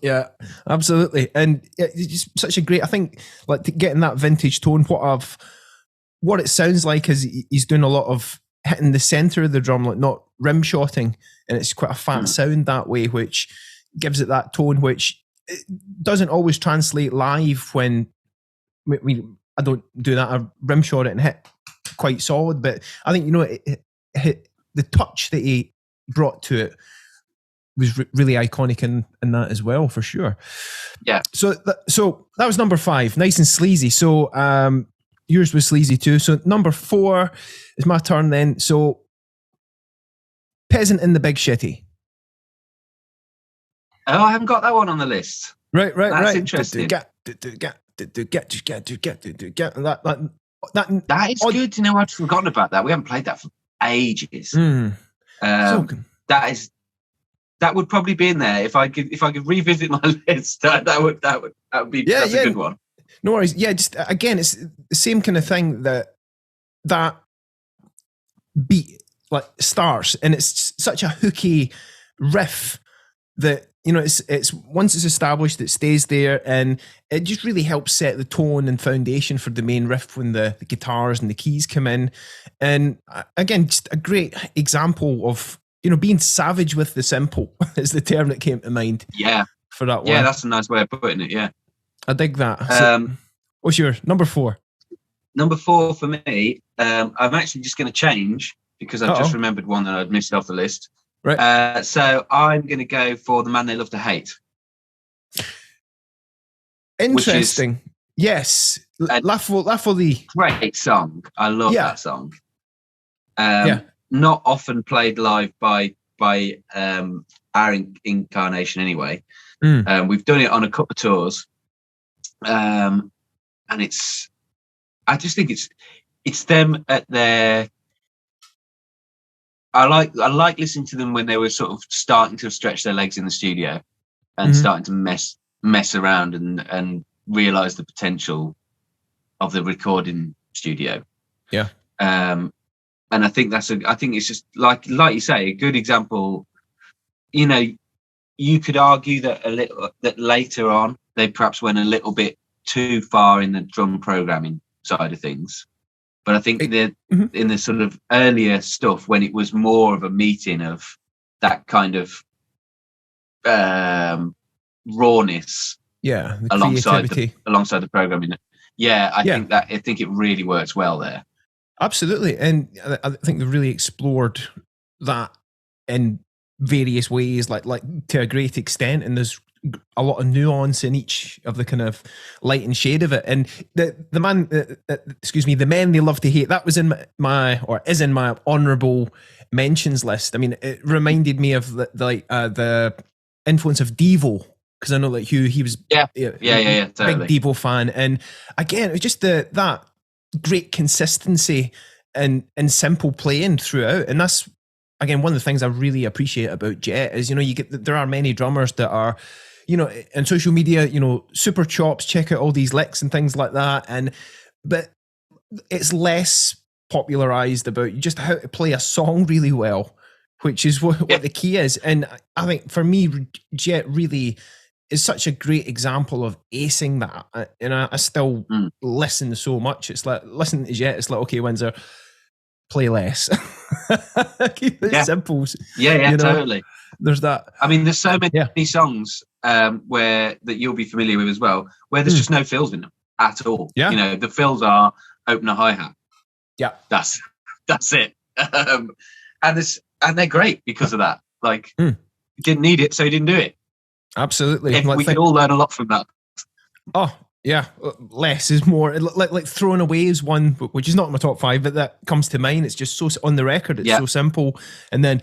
Yeah, absolutely. And it's just such a great, I think, like getting that vintage tone. What it sounds like is he's doing a lot of hitting the center of the drum, like not rim shotting, and it's quite a fat sound that way, which gives it that tone, which it doesn't always translate live when I don't do that. I rim shot it and hit quite solid, but I think, the touch that he brought to it was really iconic in that as well, for sure. Yeah. So that was number 5, nice and sleazy. So yours was sleazy too. So number 4 is my turn then. So Peasant in the Big Shitty. Oh, I haven't got that one on the list. Right. That's interesting. That is good. I'd forgotten about that. We haven't played that for ages. That would probably be in there if I could revisit my list. That would be that's a good one. No worries. Yeah, just again, it's the same kind of thing that beat like starts, and it's such a hooky riff that it's once it's established, it stays there, and it just really helps set the tone and foundation for the main riff when the guitars and the keys come in. And again, just a great example of being savage with the simple is the term that came to mind. Yeah, for that one. Yeah, that's a nice way of putting it. Yeah, I dig that. So, what's your number 4? Number 4 for me, I'm actually just going to change because I've just remembered one that I'd missed off the list. Right. So I'm going to go for The Man They Love to Hate. Interesting. Yes. La Folie. Great song. I love that song. Not often played live by our incarnation anyway. We've done it on a couple of tours. And I just think it's them at their... I like listening to them when they were sort of starting to stretch their legs in the studio and starting to mess around and realize the potential of the recording studio. Yeah. And I think I think it's just like you say, a good example. You could argue that later on they perhaps went a little bit too far in the drum programming side of things. But I think in the sort of earlier stuff, when it was more of a meeting of that kind of rawness, alongside the programming, I think it really works well there. Absolutely, and I think they've really explored that in various ways, like to a great extent, and there's a lot of nuance in each of the kind of light and shade of it. And the Men They Love to Hate, that was in is in my honourable mentions list. I mean, it reminded me of the influence of Devo, because I know that Hugh, he was totally. big Devo fan, and again, it was just that great consistency and simple playing throughout. And that's again one of the things I really appreciate about Jet is there are many drummers that are in social media, super chops, check out all these licks and things like that. But it's less popularized about just how to play a song really well, which is what the key is. And I think for me, Jet really is such a great example of acing that. And I still listen so much. It's like, listen to Jet, it's like, okay, Windsor, play less. Keep it simple. Totally. There's that. I mean, there's so many songs where that you'll be familiar with as well, where there's just no fills in them at all. Yeah. The fills are opener hi-hat. Yeah. That's it. And they're great because of that. Like, you didn't need it, so you didn't do it. Absolutely. We can all learn a lot from that. Oh, yeah. Less is more. Like Throwing Away is one, which is not in my top 5, but that comes to mind. It's just so on the record. It's so simple. And then,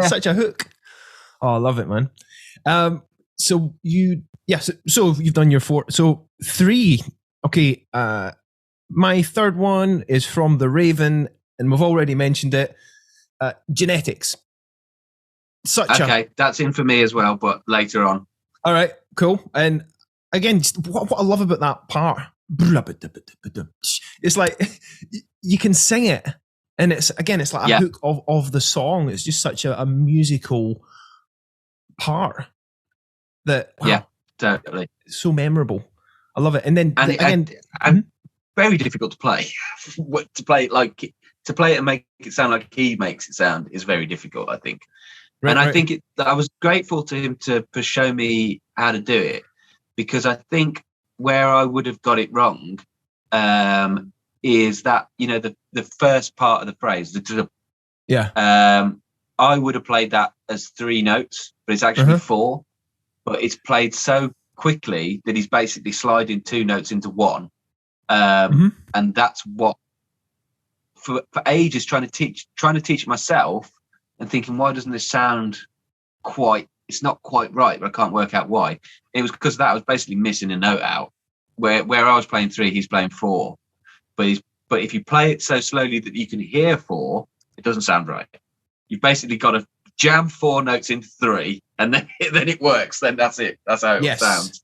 such a hook. Oh, I love it, man. So you've done your 4. So 3. Okay. My third one is from The Raven, and we've already mentioned it. Genetics. That's in for me as well, but later on. All right, cool. And again, just what I love about that part, it's like you can sing it, and it's like a hook of the song. It's just such a musical part that totally, so memorable. I love it. And then and very difficult to play. To play like to play it and make it sound like he makes it sound is very difficult, I think. Right, and I right. think I was grateful to him to show me how to do it, because I think where I would have got it wrong is that, you know, the first part of the phrase, I would have played that as 3 notes, but it's actually 4. But it's played so quickly that he's basically sliding 2 notes into 1. And that's what, for ages, trying to teach myself and thinking, why doesn't this sound quite? It's not quite right, but I can't work out why. It was because I was basically missing a note out. Where I was playing 3, he's playing 4. But if you play it so slowly that you can hear 4, it doesn't sound right. You've basically got to jam 4 notes into 3, and then it works. Then that's it. That's how it sounds.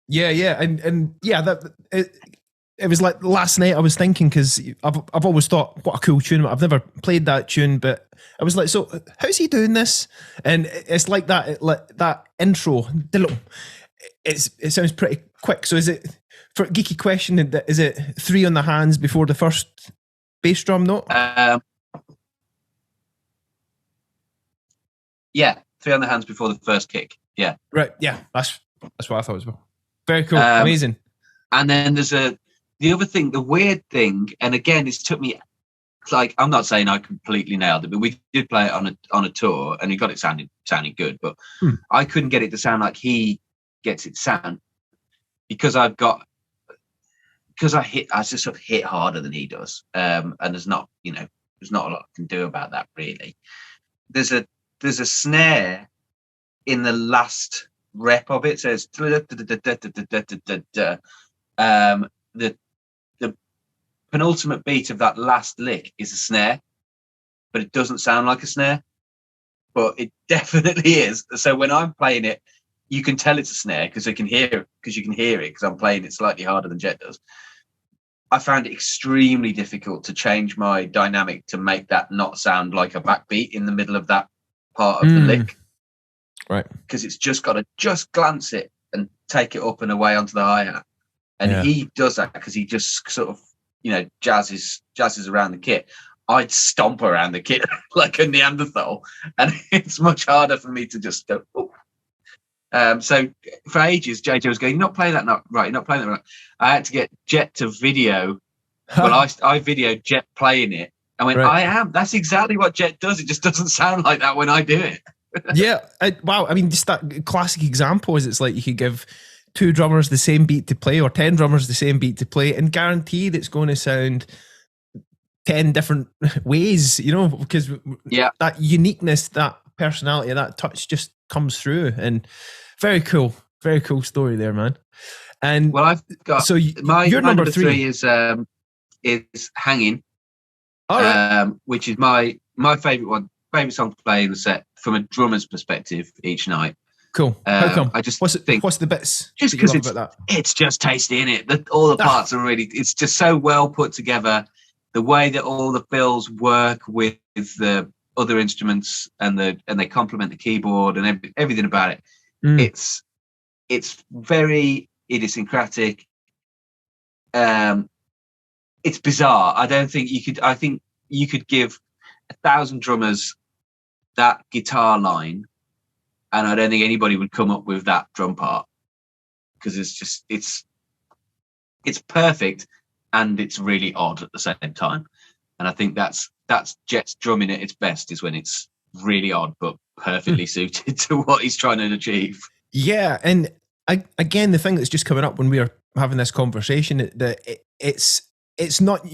Yeah, and that it was like last night. I was thinking, because I've always thought, what a cool tune. I've never played that tune, but I was like, so how's he doing this? And it's like that intro. It sounds pretty quick. So is it, for geeky question, is it 3 on the hands before the first bass drum note? Yeah, 3 on the hands before the first kick. Yeah. Right. Yeah, that's what I thought as well. Very cool. Amazing. And then there's the other thing, the weird thing, and again, it's took me, like, I'm not saying I completely nailed it, but we did play it on a tour, and he got it sounding good, but I couldn't get it to sound like he gets it to sound, because I just sort of hit harder than he does, and there's not a lot I can do about that, really. There's a snare in the last rep of it. Says the penultimate beat of that last lick is a snare, but it doesn't sound like a snare, but it definitely is. So when I'm playing it, you can tell it's a snare because you can hear it, because I'm playing it slightly harder than Jet does. I found it extremely difficult to change my dynamic to make that not sound like a backbeat in the middle of that part of the lick, right? Because it's just got to just glance it and take it up and away onto the hi-hat, and he does that because he just sort of, jazzes around the kit. I'd stomp around the kit like a Neanderthal, and it's much harder for me to just go. So for ages, JJ was going, "You're not playing that right. You're not playing that right." I had to get Jet to video. Well, I videoed Jet playing it. I went, I am. That's exactly what Jet does. It just doesn't sound like that when I do it. Wow. I mean, just that classic example is, it's like you could give 2 drummers the same beat to play, or 10 drummers the same beat to play, and guaranteed it's going to sound 10 different ways, because that uniqueness, that personality, that touch just comes through. And very cool story there, man. And well, I've got, so my number 3 is Hanging. All right. Which is my favorite song to play in the set from a drummer's perspective each night. Cool. How come? I just what's the bits? Just because it's just tasty, innit? All the parts are really, it's just so well put together. The way that all the fills work with the other instruments, and they complement the keyboard and everything about it. It's very idiosyncratic. It's bizarre. I think you could give 1,000 drummers that guitar line, and I don't think anybody would come up with that drum part, because it's perfect, and it's really odd at the same time. And I think that's Jet's drumming at its best, is when it's really odd but perfectly suited to what he's trying to achieve. Yeah, and again, the thing that's just coming up when we are having this conversation, that it's not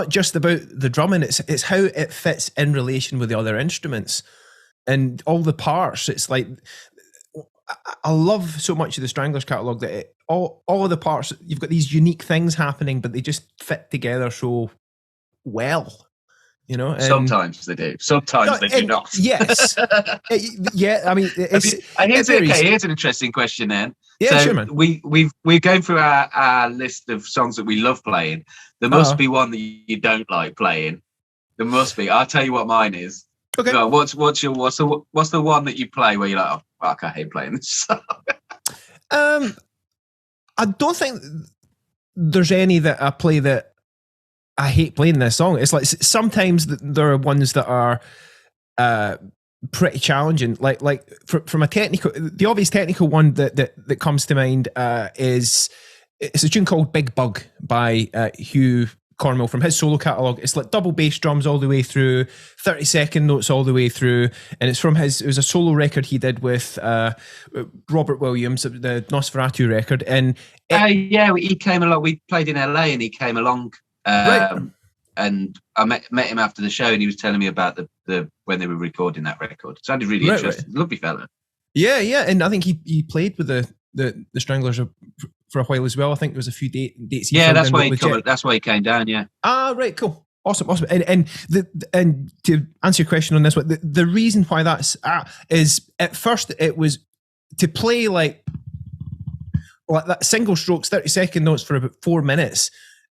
just about the drumming, it's how it fits in relation with the other instruments and all the parts. It's like, I love so much of the Stranglers catalogue that all of the parts, you've got these unique things happening, but they just fit together so well. And sometimes they do. Sometimes they do not. Yes. I mean, here's an interesting question then. Yeah, sure, man. We're going through our list of songs that we love playing. There must be one that you don't like playing. There must be. I'll tell you what mine is. Okay. No, what's the one that you play where you're like, oh fuck, I hate playing this song? I don't think there's any that I play that I hate playing this song. It's like sometimes there are ones that are pretty challenging. Like from a technical, the obvious technical one that comes to mind is it's a tune called Big Bug by Hugh Cornwell from his solo catalogue. It's like double bass drums all the way through, 30-second notes all the way through, and it was a solo record he did with Robert Williams, the Nosferatu record. And he came along. We played in LA, and he came along. Right. And I met him after the show, and he was telling me about the when they were recording that record. It sounded really interesting. Lovely fella. Yeah, and I think he played with the Stranglers for a while as well. I think there was a few dates. That's why he came down. Yeah. Ah, right, cool, awesome. And to answer your question on this one, the reason why that's is at first it was to play like that single strokes, 30-second notes for about 4 minutes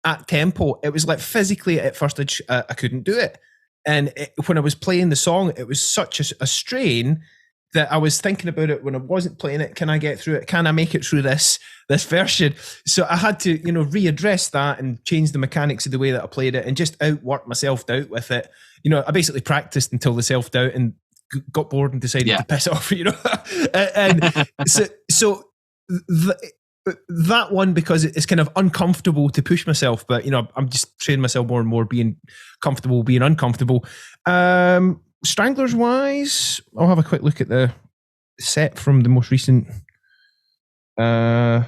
at tempo. It was like physically at first I couldn't do it, and when I was playing the song, it was such a strain that I was thinking about it when I wasn't playing it. Can I get through it? Can I make it through this version? So I had to, readdress that and change the mechanics of the way that I played it and just outwork my self-doubt with it. I basically practiced until the self-doubt and got bored and decided to piss off, and so that one, because it's kind of uncomfortable to push myself, but I'm just training myself more and more, being comfortable, being uncomfortable. Stranglers wise, I'll have a quick look at the set from the most recent. Mine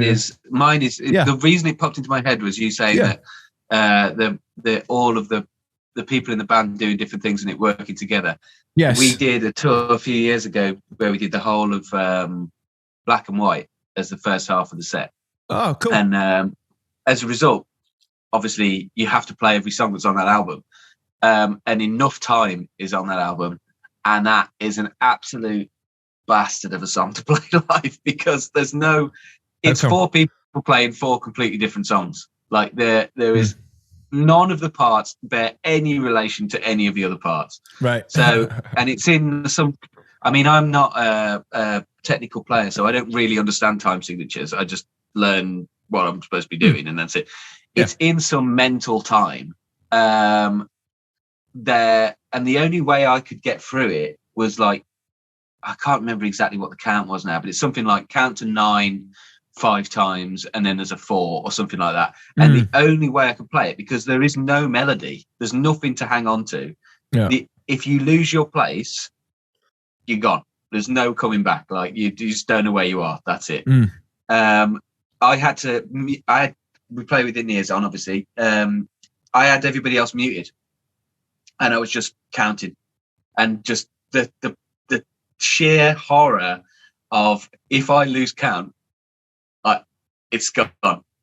is the reason it popped into my head was you saying that the all of the people in the band doing different things and it working together. Yes, we did a tour a few years ago where we did the whole of Black and White as the first half of the set. Oh, cool! And as a result, obviously, you have to play every song that's on that album. And Enough Time is on that album, and that is an absolute bastard of a song to play live because it's four people playing four completely different songs. Like there is none of the parts bear any relation to any of the other parts. Right. So, and it's in some. I mean, I'm not a technical player, so I don't really understand time signatures. I just learn what I'm supposed to be doing, and that's it. It's in some mental time. There, and the only way I could get through it was like, I can't remember exactly what the count was now, but it's something like count to 9 5 times and then there's a 4 or something like that. And the only way I could play it, because there is no melody, there's nothing to hang on to. If you lose your place, you're gone. There's no coming back. Like you just don't know where you are. That's it. We play with in-ears on, obviously. I had everybody else muted. And I was just counting, and just the sheer horror of if I lose count, it's gone.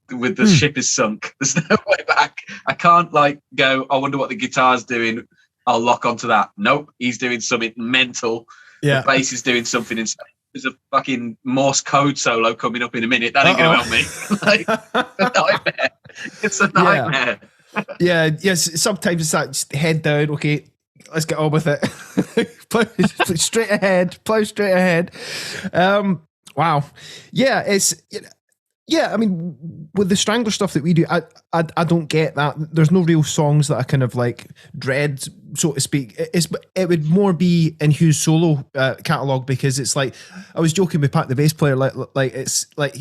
With the ship is sunk. There's no way back. I can't go, I wonder what the guitar's doing. I'll lock onto that. Nope, he's doing something mental. Yeah. The bass is doing something insane. There's a fucking Morse code solo coming up in a minute. That ain't going to help me. A nightmare. It's a nightmare. Yes. Sometimes it's that just head down. Okay, let's get on with it. Plow straight ahead. Wow. Yeah, it's. Yeah, I mean, with the Strangler stuff that we do, I don't get that. There's no real songs that I kind of dread, so to speak. It would more be in Hugh's solo catalogue, because it's like, I was joking with Pat, the bass player, it's like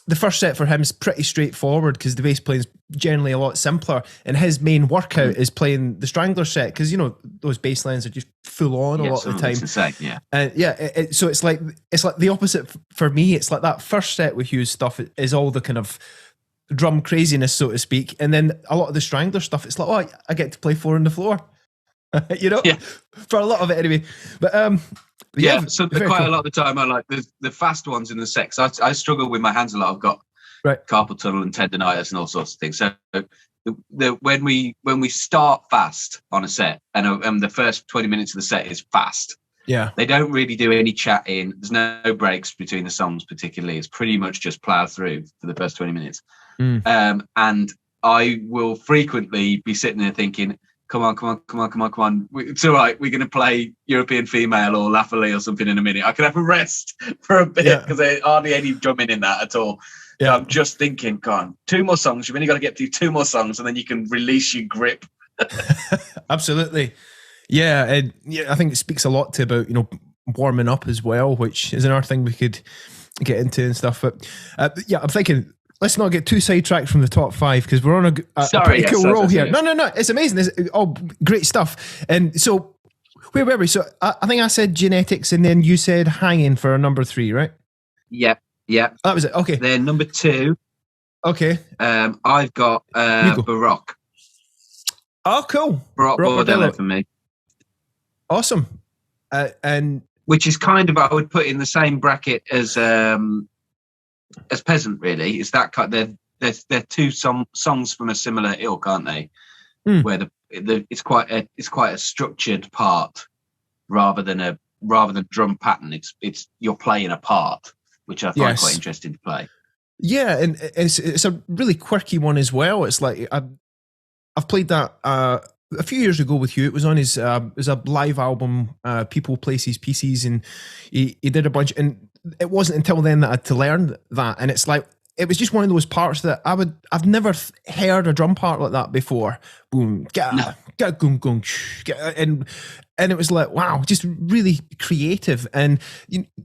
the first set for him is pretty straightforward because the bass playing is generally a lot simpler, and his main workout is playing the Strangler set, because those bass lines are just full on a lot of the time. Insane, so it's like the opposite for me. It's like that first set with Hugh's stuff is all the kind of drum craziness, so to speak, and then a lot of the Strangler stuff, it's like, oh, I get to play 4 on the floor, for a lot of it anyway. But so quite a lot of the time I like the fast ones in the set. I struggle with my hands a lot. I've got carpal tunnel and tendonitis and all sorts of things. So when we start fast on a set, and the first 20 minutes of the set is fast, they don't really do any chatting. There's no breaks between the songs particularly. It's pretty much just plow through for the first 20 minutes. And I will frequently be sitting there thinking, come on. It's all right. We're going to play European Female or Laugh-A-Lee or something in a minute. I can have a rest for a bit, because there's hardly any drumming in that at all. So I'm just thinking, go on, 2 more songs. You've only got to get through 2 more songs, and then you can release your grip. Absolutely. Yeah, and I think it speaks a lot to about, warming up as well, which is another thing we could get into and stuff. But I'm thinking, let's not get too sidetracked from the top 5, because we're on a pretty cool roll here. No, it's amazing. It's all great stuff. And so, where were we? So I think I said genetics, and then you said hanging for a number 3, right? Yeah. That was it. Okay. Then number 2. Okay. I've got Baroque. Oh, cool. Baroque Bordello for me. Awesome. And which is kind of, I would put in the same bracket as Peasant, really. Is that kind? They're 2 songs from a similar ilk, aren't they? Where it's quite a structured part rather than drum pattern. It's you're playing a part, which I find quite interesting to play. Yeah, and it's a really quirky one as well. It's like I've played that a few years ago with you. It was on his it was a live album, People, Places, Pieces, and he did a bunch. And it wasn't until then that I had to learn that. And it's like, it was just one of those parts that I've never heard a drum part like that before. Boom, gung gung, and it was like, wow, just really creative. And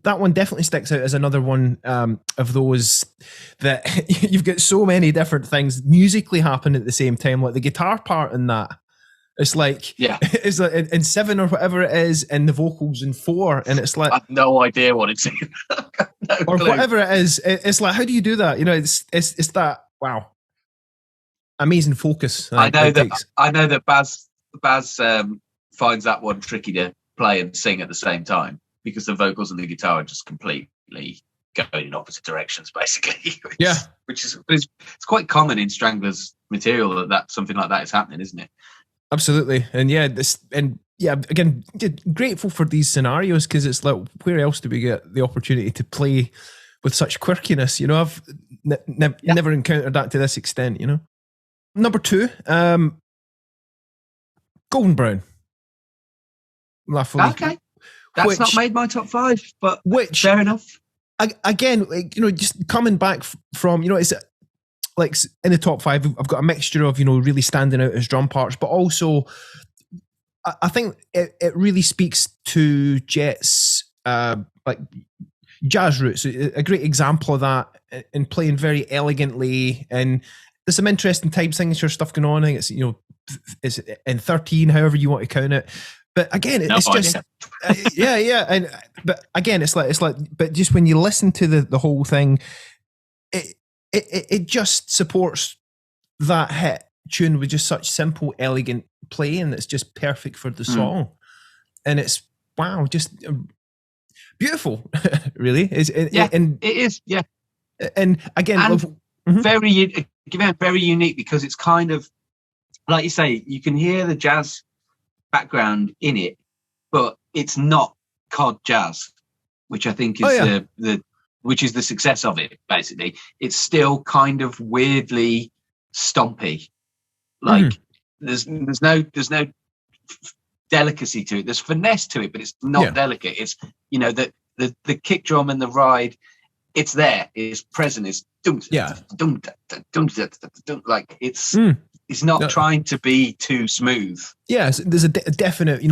that one definitely sticks out as another one of those that you've got so many different things musically happen at the same time, like the guitar part in that. It's like, it's like in 7 or whatever it is, and the vocals in 4, and it's like, I have no idea what it's in. or whatever it is. It's like, how do you do that? It's that, wow, amazing focus. I know that Baz finds that one tricky to play and sing at the same time, because the vocals and the guitar are just completely going in opposite directions, basically. Which is it's quite common in Stranglers material that something like that is happening, isn't it? Absolutely. And again, grateful for these scenarios, because it's like, where else do we get the opportunity to play with such quirkiness? I've never encountered that to this extent. Number 2, Golden Brown. Okay, that's not made my top 5, but fair enough. Again, just coming back from, it's like in the top 5, I've got a mixture of, really standing out as drum parts, but also I think it really speaks to Jet's like jazz roots. A great example of that, in playing very elegantly, and there's some interesting time signature stuff going on. I think it's it's in 13, however you want to count it. But again, it's just but again, it's like, but just when you listen to the whole thing, it just supports that hit tune with just such simple, elegant playing that's just perfect for the song. And it's, wow, just beautiful, really. And it is, yeah. And again, very unique, because it's kind of, like you say, you can hear the jazz background in it, but it's not cod jazz, which I think is which is the success of it. Basically, it's still kind of weirdly stompy. Like there's no delicacy to it. There's finesse to it, but it's not delicate. It's the kick drum and the ride. It's there. It's present. It's like it's not trying to be too smooth. Yes, there's a definite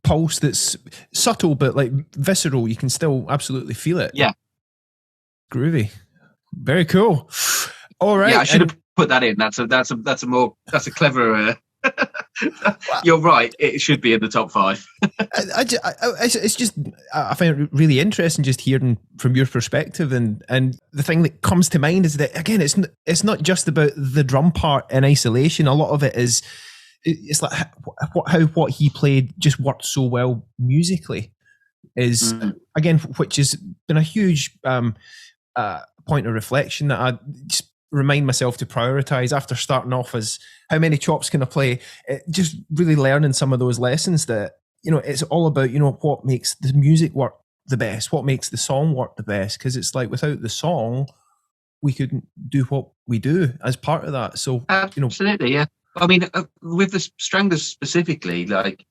pulse that's subtle but like visceral. You can still absolutely feel it. Yeah. Groovy, very cool. All right, yeah, I should have put that in. That's a clever. You're right. It should be in the top 5. It's just I find it really interesting just hearing from your perspective, and the thing that comes to mind is that, again, it's not just about the drum part in isolation. A lot of it is, it's like how what he played just worked so well musically is again, which has been a huge point of reflection that I just remind myself to prioritize after starting off as how many chops can I play. Just really learning some of those lessons that, it's all about, what makes the music work the best, what makes the song work the best. Because it's like, without the song, we couldn't do what we do as part of that. So, absolutely, yeah. I mean, with the Stranglers specifically, like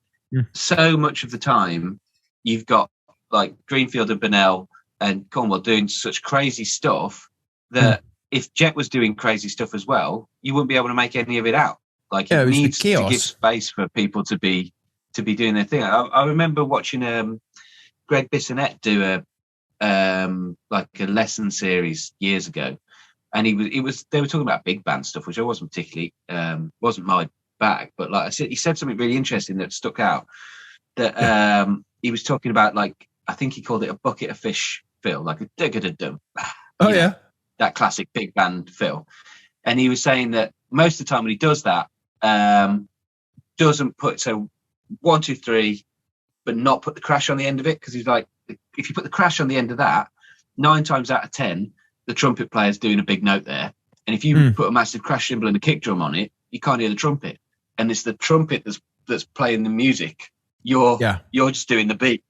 so much of the time, you've got like Greenfield and Burnell and Cornwall doing such crazy stuff that if Jet was doing crazy stuff as well, you wouldn't be able to make any of it out. Like, it needs to give space for people to be doing their thing. I remember watching Greg Bissonette do a lesson series years ago, and they were talking about big band stuff, which I wasn't particularly wasn't my bag, but like I said, he said something really interesting that stuck out. That he was talking about, like, I think he called it a bucket of fish fill, like a dum. Oh yeah, that classic big band fill. And he was saying that most of the time when he does that, doesn't put 1, 2, 3, but not put the crash on the end of it, because he's like, if you put the crash on the end of that, 9 times out of 10, the trumpet player's doing a big note there, and if you put a massive crash cymbal and a kick drum on it, you can't hear the trumpet, and it's the trumpet that's playing the music. You're just doing the beat.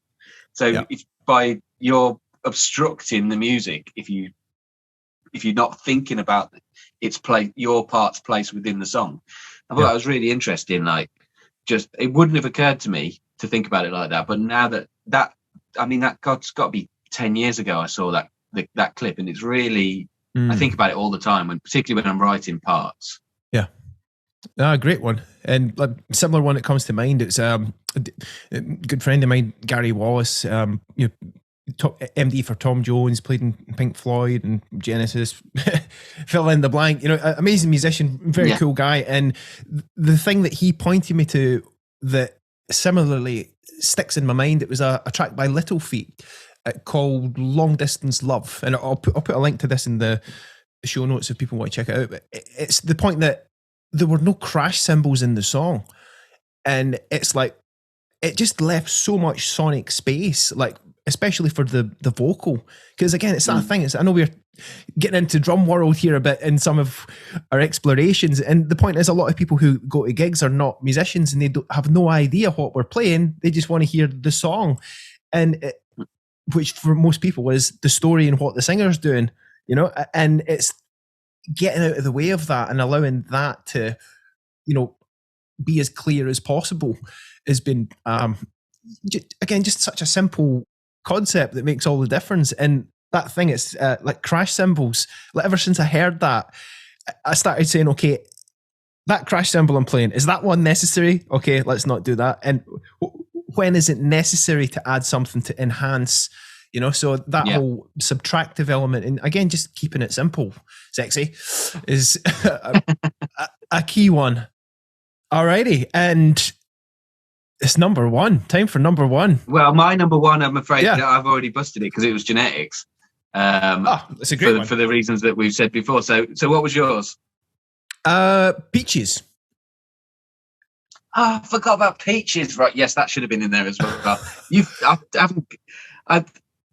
So if by you're obstructing the music, if you're not thinking about your part's place within the song. I thought that was really interesting. Like, just, it wouldn't have occurred to me to think about it like that. But now that it's got to be 10 years ago, I saw that clip, and it's really, I think about it all the time, particularly when I'm writing parts. Yeah. A great one. And like, similar one that comes to mind, it's a good friend of mine, Gary Wallace, MD for Tom Jones, played in Pink Floyd and Genesis, fill in the blank, amazing musician, very cool guy. And the thing that he pointed me to that similarly sticks in my mind, it was a track by Little Feat called Long Distance Love. And I'll put a link to this in the show notes if people want to check it out. But it's the point that there were no crash cymbals in the song. And it's like, it just left so much sonic space, like, especially for the vocal. Because again, it's that thing. I know we're getting into drum world here a bit in some of our explorations. And the point is, a lot of people who go to gigs are not musicians, and they have no idea what we're playing. They just want to hear the song. And which for most people is the story and what the singer's doing, and it's getting out of the way of that and allowing that to, be as clear as possible has been, just such a simple concept that makes all the difference. And that thing, it's like crash cymbals. Like, ever since I heard that, I started saying, okay, that crash cymbal I'm playing, is that one necessary? Okay, let's not do that. And when is it necessary to add something to enhance, so that whole subtractive element, and again, just keeping it simple, sexy, is a key one. Alrighty, and it's number one. Time for number one. Well, my number one, I'm afraid that I've already busted it because it was Genetics. That's a great one. For the reasons that we've said before. So what was yours? Peaches. Oh, I forgot about Peaches. Right, yes, that should have been in there as well.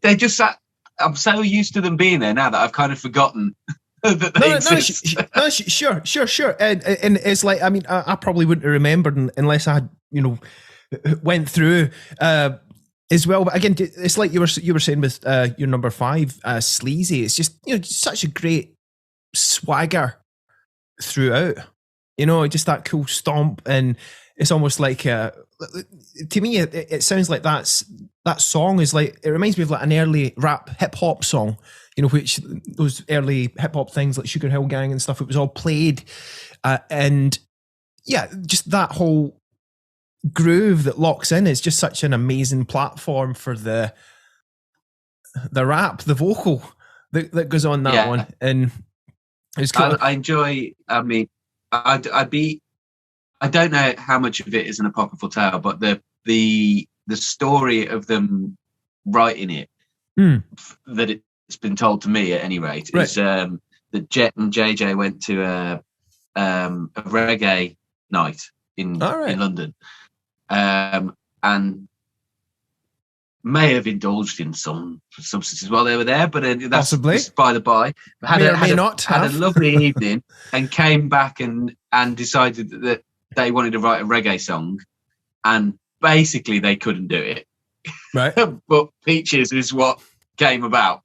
They just sat. I'm so used to them being there now that I've kind of forgotten that they exist. Sure. And it's like, I mean, I probably wouldn't have remembered unless I had, went through as well. But again, it's like you were saying with your number 5, Sleazy. It's just, such a great swagger throughout. Just that cool stomp, and it's almost like to me, it sounds like that song is like, it reminds me of like an early rap hip hop song, which those early hip hop things like Sugar Hill Gang and stuff, it was all played, and just that whole groove that locks in is just such an amazing platform for the rap, the vocal that goes on that one, and it's cool. I enjoy. I mean, I don't know how much of it is an apocryphal tale, but the story of them writing it, that it's been told to me at any rate, is that Jet and JJ went to a reggae night in London, and may have indulged in some substances while they were there, but that's possibly by the by. Had a lovely evening and came back and decided that they wanted to write a reggae song, and basically they couldn't do it. Right. But Peaches is what came about.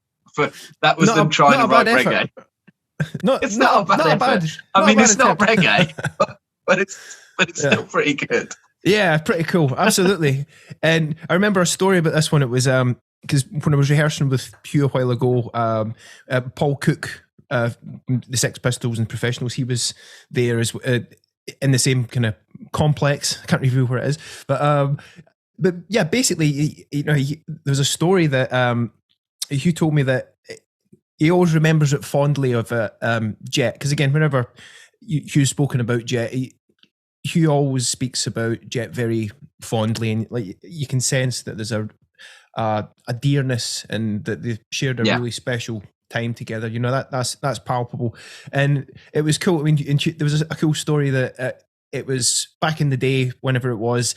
That was them trying to write reggae. It's not a bad effort. I mean, it's not reggae, but it's still pretty good. Yeah, pretty cool. Absolutely. And I remember a story about this one. It was because when I was rehearsing with Hugh a while ago, Paul Cook the Sex Pistols and Professionals. He was there as in the same kind of complex. I can't reveal where it is, but yeah, basically, there was a story that Hugh told me that he always remembers it fondly of Jet, because again, whenever Hugh's spoken about Jet, Hugh always speaks about Jet very fondly, and like you can sense that there's a dearness and that they shared a really special time together. That's palpable, and it was cool. I mean, there was a cool story that it was back in the day, whenever it was.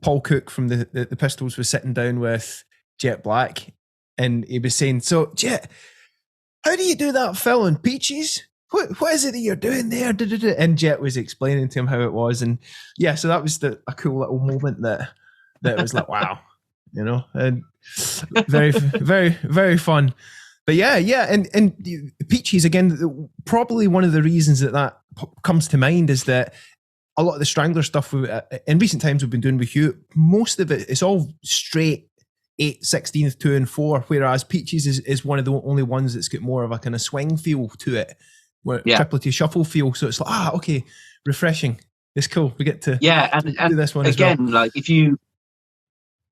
Paul Cook from the Pistols was sitting down with Jet Black, and he was saying, "So Jet, how do you do that fill in Peaches? What is it that you're doing there?" And Jet was explaining to him how it was, and yeah, so that was a cool little moment that was like, wow, and very, very, very fun. But yeah, and Peaches, again, probably one of the reasons that comes to mind is that a lot of the Strangler stuff in recent times we've been doing with you, most of it is all straight 8, 16th, 2 and 4, whereas Peaches is one of the only ones that's got more of a kind of swing feel to it, where triplety shuffle feel. So it's like, okay, refreshing. It's cool. We get to do this one again, as well. Like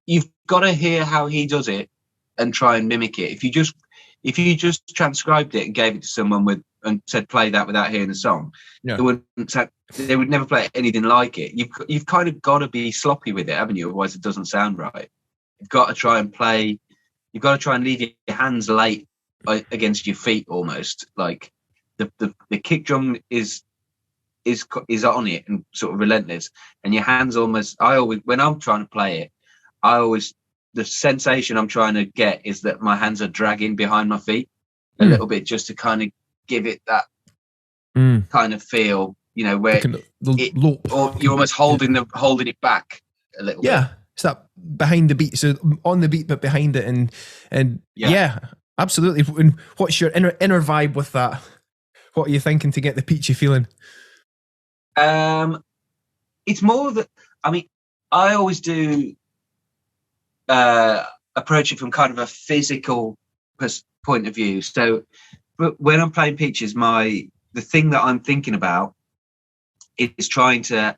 you've got to hear how he does it and try and mimic it. If you just transcribed it and gave it to someone and said play that without hearing the song, they would never play anything like it. You've kind of got to be sloppy with it, haven't you? Otherwise it doesn't sound right. You've got to try and play. You've got to try and leave your hands late against your feet, almost. Like the kick drum is on it and sort of relentless, and your hands almost. When I'm trying to play it, the sensation I'm trying to get is that my hands are dragging behind my feet a little bit, just to kind of give it that kind of feel, where or you're almost holding it back a little bit. Yeah, it's that behind the beat, so on the beat but behind it, and yeah, absolutely. And what's your inner vibe with that? What are you thinking to get the peachy feeling? It's more that, I mean, I always do approach it from kind of a physical point of view. So when I'm playing Peaches, the thing that I'm thinking about is trying to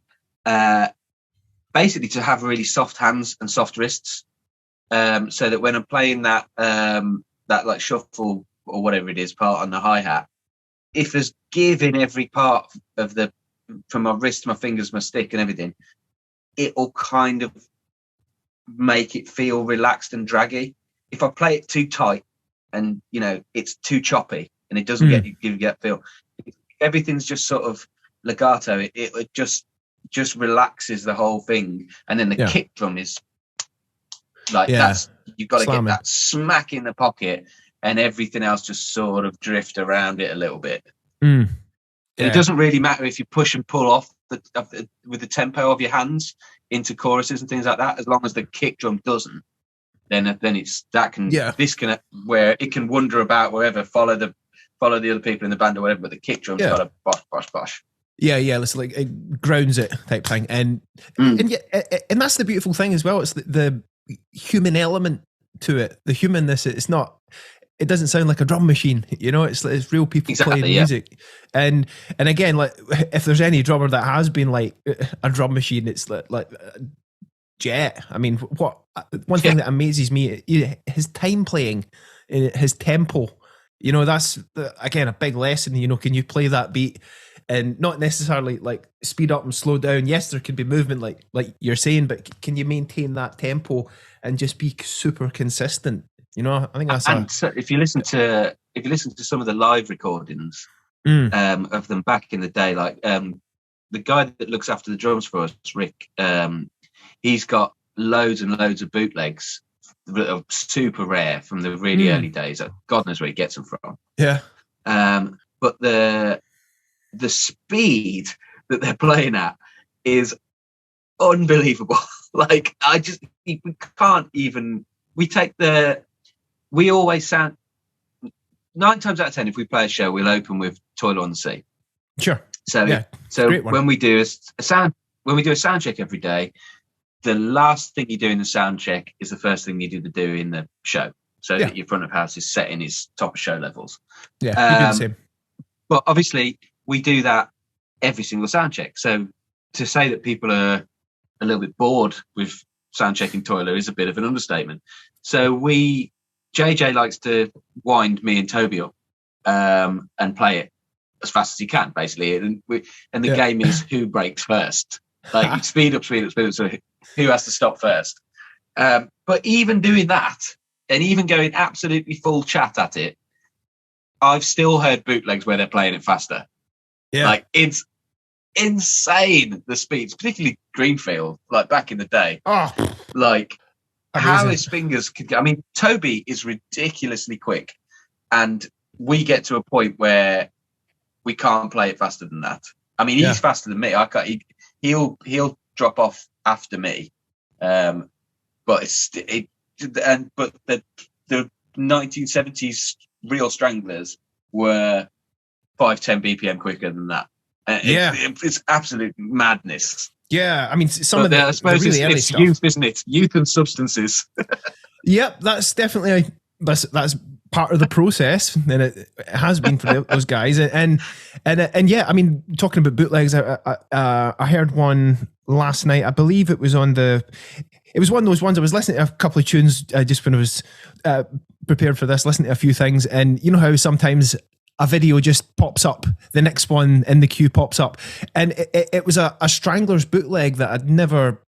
basically to have really soft hands and soft wrists, so that when I'm playing that like shuffle or whatever it is part on the hi-hat, if there's give in every part of from my wrist, my fingers, my stick and everything, it will kind of make it feel relaxed and draggy. If I play it too tight and it's too choppy and it doesn't give you that feel, if everything's just sort of legato, it just relaxes the whole thing. And then the kick drum is like you've got to get that smack in the pocket, and everything else just sort of drift around it a little bit. And it doesn't really matter if you push and pull off with the tempo of your hands into choruses and things like that, as long as the kick drum doesn't. Then it's that can disconnect, where it can wander about wherever, follow the other people in the band or whatever, but the kick drum's got a bosh bosh bosh. Yeah, it's like it grounds it type thing, and that's the beautiful thing as well. It's the human element to it, the humanness. It doesn't sound like a drum machine, it's real people playing music. And again, like if there's any drummer that has been like a drum machine, it's like Jet. I mean, one thing that amazes me, his time playing, his tempo, that's again a big lesson. Can you play that beat and not necessarily like speed up and slow down? Yes, there could be movement like you're saying, but can you maintain that tempo and just be super consistent? I think that's. So if you listen to some of the live recordings of them back in the day, like the guy that looks after the drums for us, Rick, he's got loads and loads of bootlegs that are super rare from the really early days. God knows where he gets them from. Yeah. But the speed that they're playing at is unbelievable. Like we always sound 9 times out of 10, if we play a show, we'll open with Toilet on the Sea. Sure. So when we do a sound check every day, the last thing you do in the sound check is the first thing you do in the show. so that your front of house is set in his top of show levels. Yeah, we do the same. But obviously, we do that every single sound check. So to say that people are a little bit bored with sound checking Toiler is a bit of an understatement. So JJ likes to wind me and Toby up and play it as fast as he can, basically. And the game is who breaks first. Like speed up. So who has to stop first? But even doing that, and even going absolutely full chat at it, I've still heard bootlegs where they're playing it faster. Yeah, like it's insane, the speeds, particularly Greenfield, like back in the day. Oh, like amazing. How his fingers could go. I mean, Toby is ridiculously quick, and we get to a point where we can't play it faster than that. I mean, he's faster than me. I can't. He'll drop off after me. But the 1970s real Stranglers were 5-10 BPM quicker than that. It's absolute madness. Yeah, I mean, some of the I suppose really it's youth, isn't it? Youth and substances. Yep, that's definitely that's part of the process, and it has been for those guys. And yeah, I mean, talking about bootlegs, I heard one last night. I believe it was on it was one of those ones. I was listening to a couple of tunes just when I was prepared for this, listening to a few things, and you know how sometimes a video just pops up, the next one in the queue pops up, and it was a Stranglers bootleg that I'd never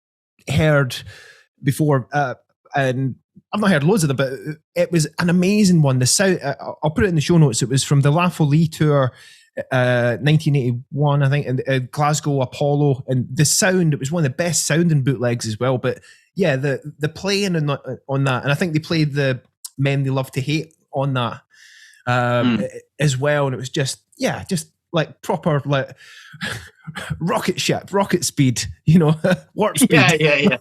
heard before, and I've not heard loads of them, but it was an amazing one. The sound, I'll put it in the show notes. It was from the La Folie tour, 1981, I think, and Glasgow Apollo, and the sound, it was one of the best sounding bootlegs as well. But yeah, the playing on that, and I think they played the Men They Love to Hate on that as well, and it was just like proper like rocket ship, rocket speed, warp speed. Yeah.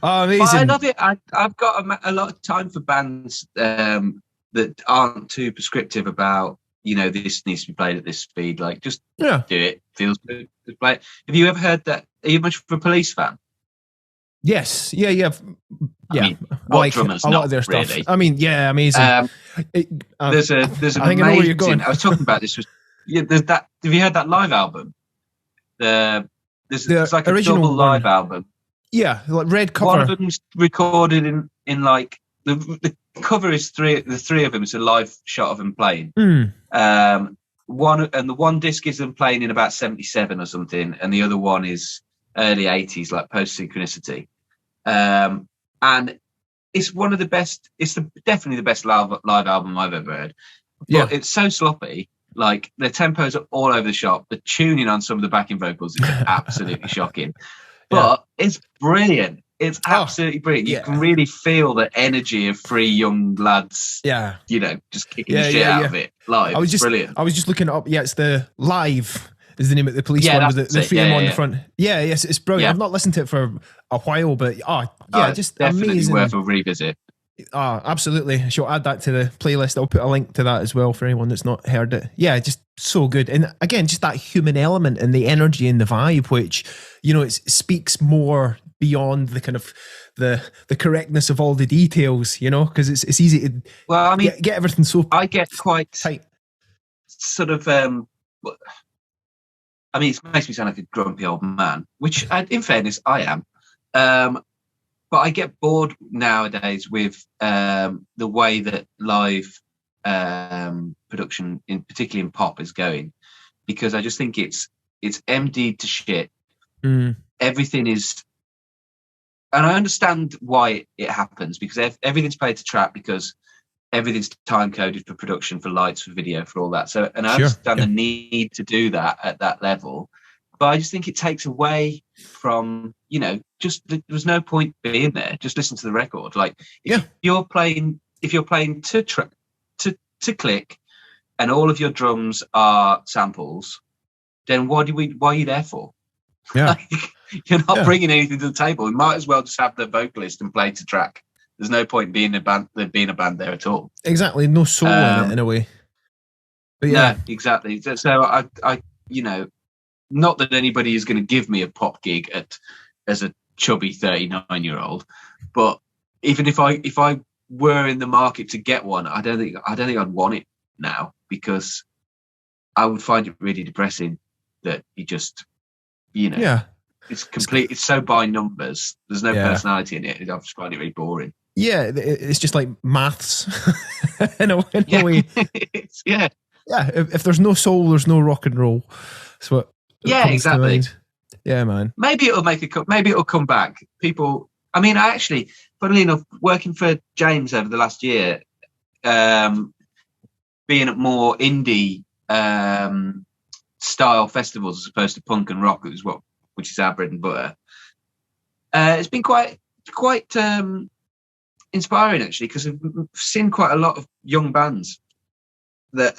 Oh, amazing! But I love it. I've got a lot of time for bands that aren't too prescriptive about this needs to be played at this speed. Like just do it. Feels good. Just play it. Have you ever heard that? Are you much of a Police fan? Yes. Yeah. I mean, what drummers? A lot of their stuff. Really. I mean, yeah, amazing. There's an amazing. I know where you're going. I was talking about this. There's that. Have you heard that live album? It's like a double live album. Yeah, like red cover. One of them's recorded in like the cover is the three of them. It's a live shot of them playing. One disc is them playing in about 77 or something, and the other one is early 80s, like Post Synchronicity. And it's one of the best. It's definitely the best live album I've ever heard. But it's so sloppy. Like the tempos are all over the shop. The tuning on some of the backing vocals is absolutely shocking. But it's brilliant. It's absolutely brilliant. You can really feel the energy of three young lads. Yeah, just kicking the shit out of it live. Brilliant. I was just looking it up. Yeah, it's the Live is the name of the Police one with the three on the front. Yeah, yes, it's brilliant. I've not listened to it for a while, but just definitely amazing. Worth a revisit. Absolutely. She'll add that to the playlist. I'll put a link to that as well for anyone that's not heard it. Yeah, just so good. And again, just that human element and the energy and the vibe, which, it speaks more beyond the kind of the correctness of all the details, because it's easy to get everything so I get quite tight. Sort of, it makes me sound like a grumpy old man, which in fairness, I am. But I get bored nowadays with the way that live production, particularly in pop, is going, because I just think it's emptied to shit. Everything is, and I understand why it happens, because everything's played to track, because everything's time coded for production, for lights, for video, for all that. So, and I understand the need to do that at that level. But I just think it takes away from, just there's no point being there. Just listen to the record. Like if you're playing to click, and all of your drums are samples, then why are you there for? Yeah, you're not bringing anything to the table. You might as well just have the vocalist and play to track. There's no point being a band there at all. Exactly, no soul in it in a way. But no, exactly. So I not that anybody is going to give me a pop gig as a chubby 39-year-old, but even if I were in the market to get one, I don't think I'd want it now, because I would find it really depressing that you just, it's complete. It's so by numbers. There's no personality in it. I just find it really boring. Yeah, it's just like maths in a way. Yeah. If there's no soul, there's no rock and roll. That's what. Yeah, exactly. Yeah, man. Maybe it'll come back. People. I mean, I actually, funnily enough, working for James over the last year, being at more indie style festivals as opposed to punk and rock, which is our bread and butter. It's been quite inspiring, actually, because I've seen quite a lot of young bands that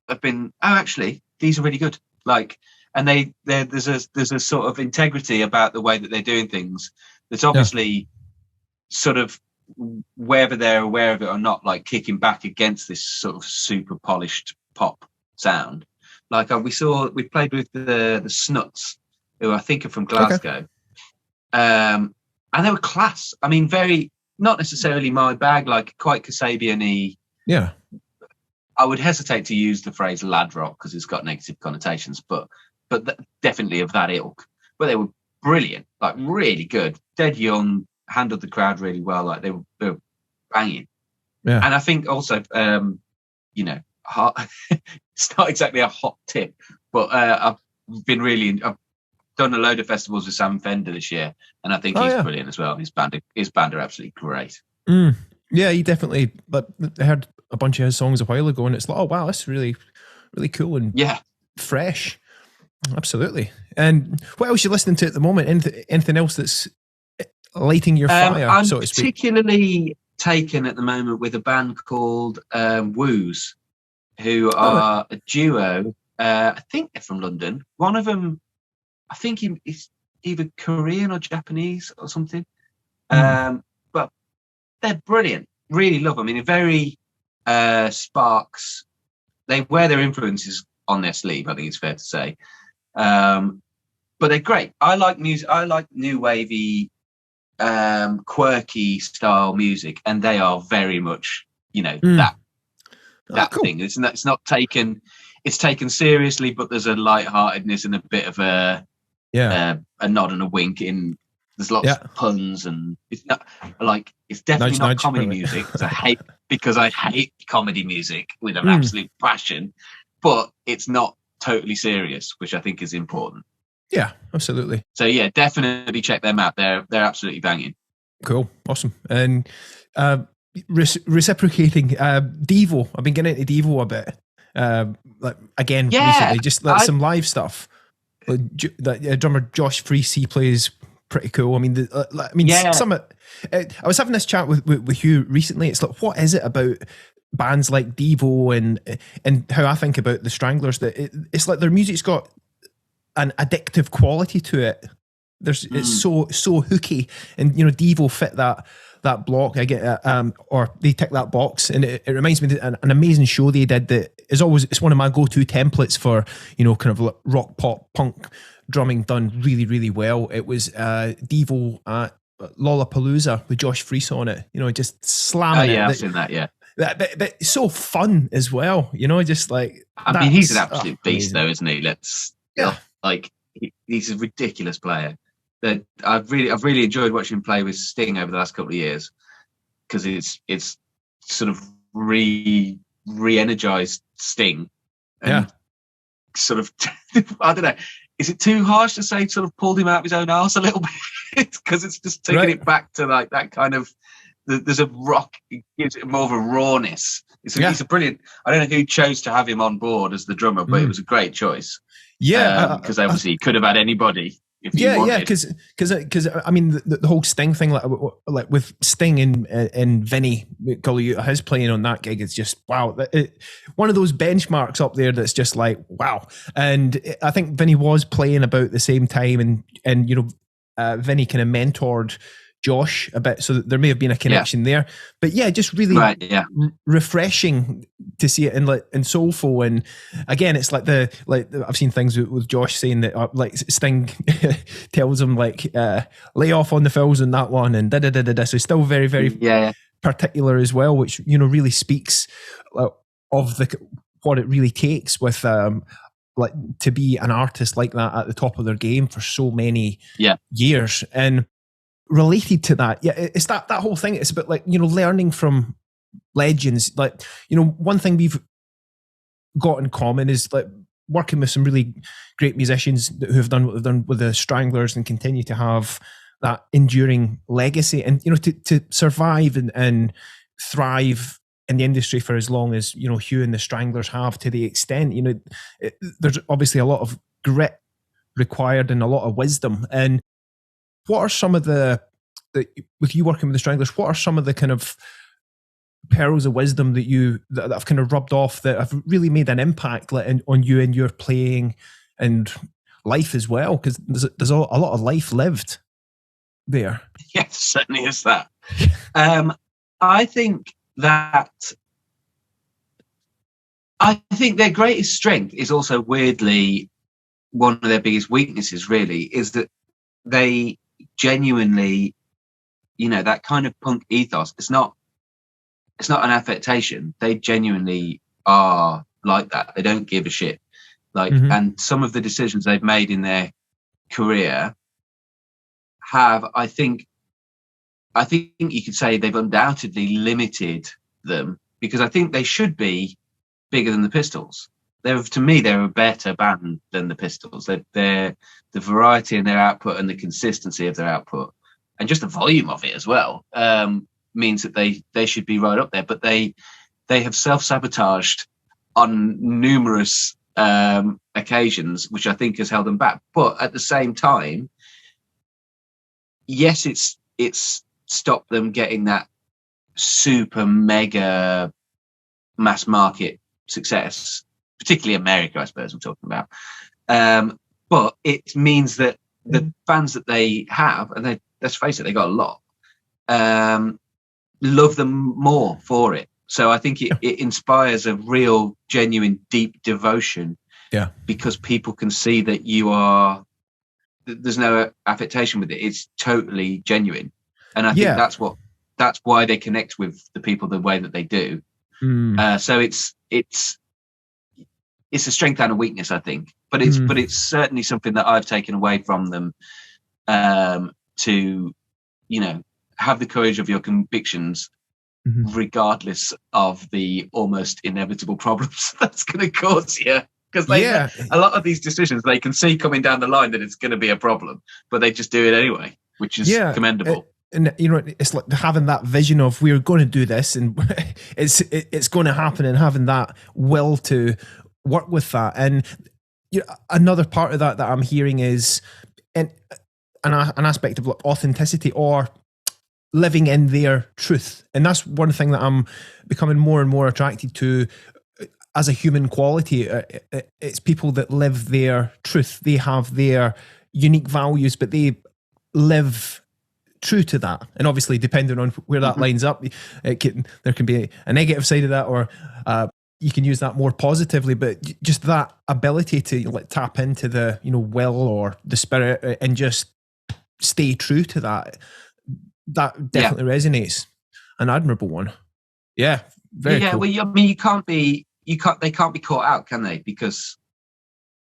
have been, actually, these are really good. Like, and there's a sort of integrity about the way that they're doing things that's obviously sort of, whether they're aware of it or not, like kicking back against this sort of super polished pop sound. Like we played with the Snuts, who I think are from Glasgow. And they were class. I mean, very, not necessarily my bag, like quite Kasabian-y. Yeah. I would hesitate to use the phrase lad rock because it's got negative connotations, but definitely of that ilk. But they were brilliant, like really good, dead young, handled the crowd really well. Like they were banging. Yeah. And I think also, it's not exactly a hot tip, but I've done a load of festivals with Sam Fender this year, and I think he's brilliant as well. His band are absolutely great. Yeah, he definitely. But I heard a bunch of his songs a while ago, and it's like, oh wow, that's really, really cool and fresh. Absolutely. And what else are you listening to at the moment? Anything else that's lighting your fire, so to speak? I'm particularly taken at the moment with a band called Woos, who are a duo. I think they're from London. One of them, I think he's either Korean or Japanese or something. But they're brilliant. Really love them. I mean, very Sparks. They wear their influences on their sleeve, I think it's fair to say. But they're great. I like music. I like new wavy, quirky style music, and they are very much, that cool. thing. It's not taken. It's taken seriously, but there's a lightheartedness and a bit of a nod and a wink in. There's lots of puns, and it's not like, it's definitely not comedy music. Because I hate comedy music with an absolute passion, but it's not totally serious, which I think is important. Yeah, absolutely. So yeah, definitely check them out. They're absolutely banging. Cool, awesome. And reciprocating, Devo. I've been getting into Devo a bit. Recently, just some live stuff. The drummer Josh Freese plays pretty cool. I mean, I was having this chat with you recently. It's like, what is it about bands like Devo and how I think about the Stranglers, that it's like their music's got an addictive quality to it. It's so hooky, and Devo fit that block. I get or they tick that box, and it reminds me of an amazing show they did that is always, it's one of my go-to templates for kind of like rock, pop, punk drumming done really, really well. It was Devo at Lollapalooza with Josh Freese on it. Just slamming it. I've seen that. Yeah. But it's so fun as well, just like, I mean, he's an absolute beast though, isn't he? He's a ridiculous player. That I've really enjoyed watching him play with Sting over the last couple of years, because it's sort of re-energized Sting, and sort of I don't know, is it too harsh to say sort of pulled him out of his own arse a little bit, because it's just taking it back to like that kind of. There's a rock, it gives it more of a rawness. He's a brilliant. I don't know who chose to have him on board as the drummer, but it was a great choice. Yeah, because obviously he could have had anybody. Because I mean the whole Sting thing, like with Sting and Vinny Macauley, his playing on that gig is just wow. One of those benchmarks up there that's just like wow. And I think Vinny was playing about the same time, and Vinny kind of mentored Josh a bit, so that there may have been a connection there. But yeah, just really refreshing to see it in soulful. And again, it's like I've seen things with Josh saying that like Sting tells him like lay off on the fills in that one, and so still very, very particular as well, which really speaks of what it really takes with like to be an artist like that at the top of their game for so many years. And related to that, it's that whole thing. It's about like learning from legends. Like one thing we've got in common is like working with some really great musicians who have done what they've done with the Stranglers and continue to have that enduring legacy, and to survive and thrive in the industry for as long as Hugh and the Stranglers have, to the extent there's obviously a lot of grit required and a lot of wisdom. And what are some of the with you working with the Stranglers, what are some of the kind of pearls of wisdom that have kind of rubbed off, that have really made an impact on you and your playing and life as well? Because there's a lot of life lived there. Yes, certainly is that. I think their greatest strength is also weirdly one of their biggest weaknesses, really, is that they genuinely, that kind of punk ethos, it's not an affectation. They genuinely are like that. They don't give a shit. Like, and some of the decisions they've made in their career have, I think you could say they've undoubtedly limited them, because I think they should be bigger than the Pistols. To me, they're a better band than the Pistols. They're the variety in their output and the consistency of their output, and just the volume of it as well, means that they should be right up there. But they have self-sabotaged on numerous occasions, which I think has held them back. But at the same time, yes, it's stopped them getting that super mega mass market success, particularly America, I suppose I'm talking about. But it means that the fans that they have, and let's face it, they got a lot, love them more for it. So I think it inspires a real, genuine, deep devotion. Yeah. Because people can see that there's no affectation with it. It's totally genuine. And I think that's why they connect with the people the way that they do. So it's a strength and a weakness, I think. But it's certainly something that I've taken away from them, to, have the courage of your convictions, regardless of the almost inevitable problems that's going to cause you. Because a lot of these decisions, they can see coming down the line that it's going to be a problem, but they just do it anyway, which is commendable. And it's like having that vision of, we're going to do this, and it's going to happen, and having that will to work with that. And another part of that I'm hearing is an aspect of authenticity, or living in their truth. And that's one thing that I'm becoming more and more attracted to as a human quality. It's people that live their truth. They have their unique values, but they live true to that. And obviously, depending on where that lines up, there can be a negative side of that, or you can use that more positively. But just that ability to tap into the will or the spirit, and just stay true to that definitely resonates. An admirable one. Yeah, very cool. Well, I mean, they can't be caught out, can they? Because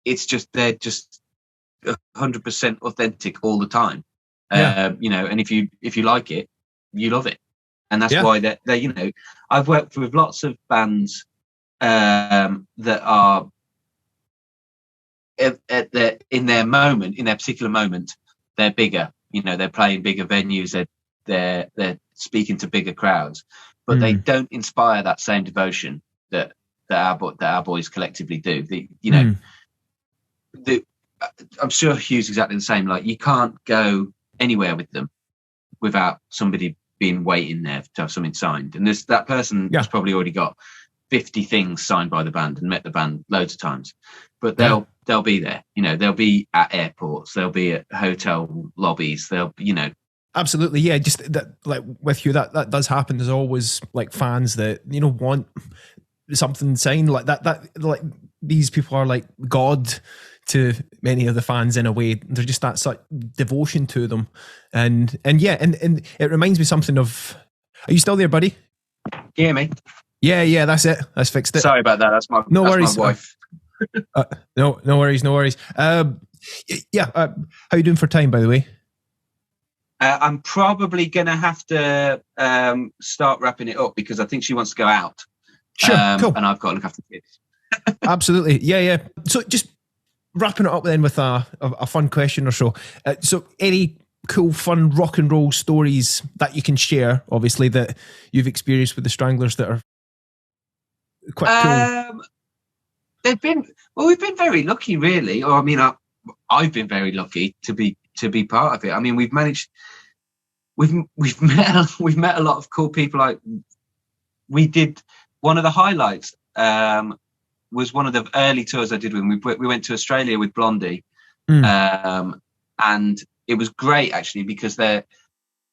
they're just 100% authentic all the time. And if you like it, you love it. And that's why they I've worked with lots of bands that are in their particular moment, they're bigger. They're playing bigger venues, they're speaking to bigger crowds, but they don't inspire that same devotion that our boys collectively do. I'm sure Hugh's exactly the same. Like, you can't go anywhere with them without somebody being waiting there to have something signed. And that person has probably already got 50 things signed by the band and met the band loads of times. But they'll be there. They'll be at airports, they'll be at hotel lobbies, they'll Absolutely, yeah. Just that, like with you, that does happen. There's always like fans that want something signed like that. That like these people are like God to many of the fans in a way. They're just that such devotion to them, and yeah, and it reminds me something of. Are you still there, buddy? Hear me? Yeah. That's it. That's fixed it. Sorry about that. That's my worries. My wife. No worries. Yeah. How you doing for time, by the way? I'm probably going to have to start wrapping it up because I think she wants to go out. Sure, cool. And I've got to look after the kids. Absolutely, yeah. So just wrapping it up then with a fun question or so. So any cool, fun rock and roll stories that you can share, obviously, that you've experienced with the Stranglers that are quite cool? We've been very lucky, really. Or I mean, I've been very lucky to be part of it. I mean, we've met a lot of cool people. Like we did one of the highlights was one of the early tours I did with them. We went to Australia with Blondie, and it was great actually because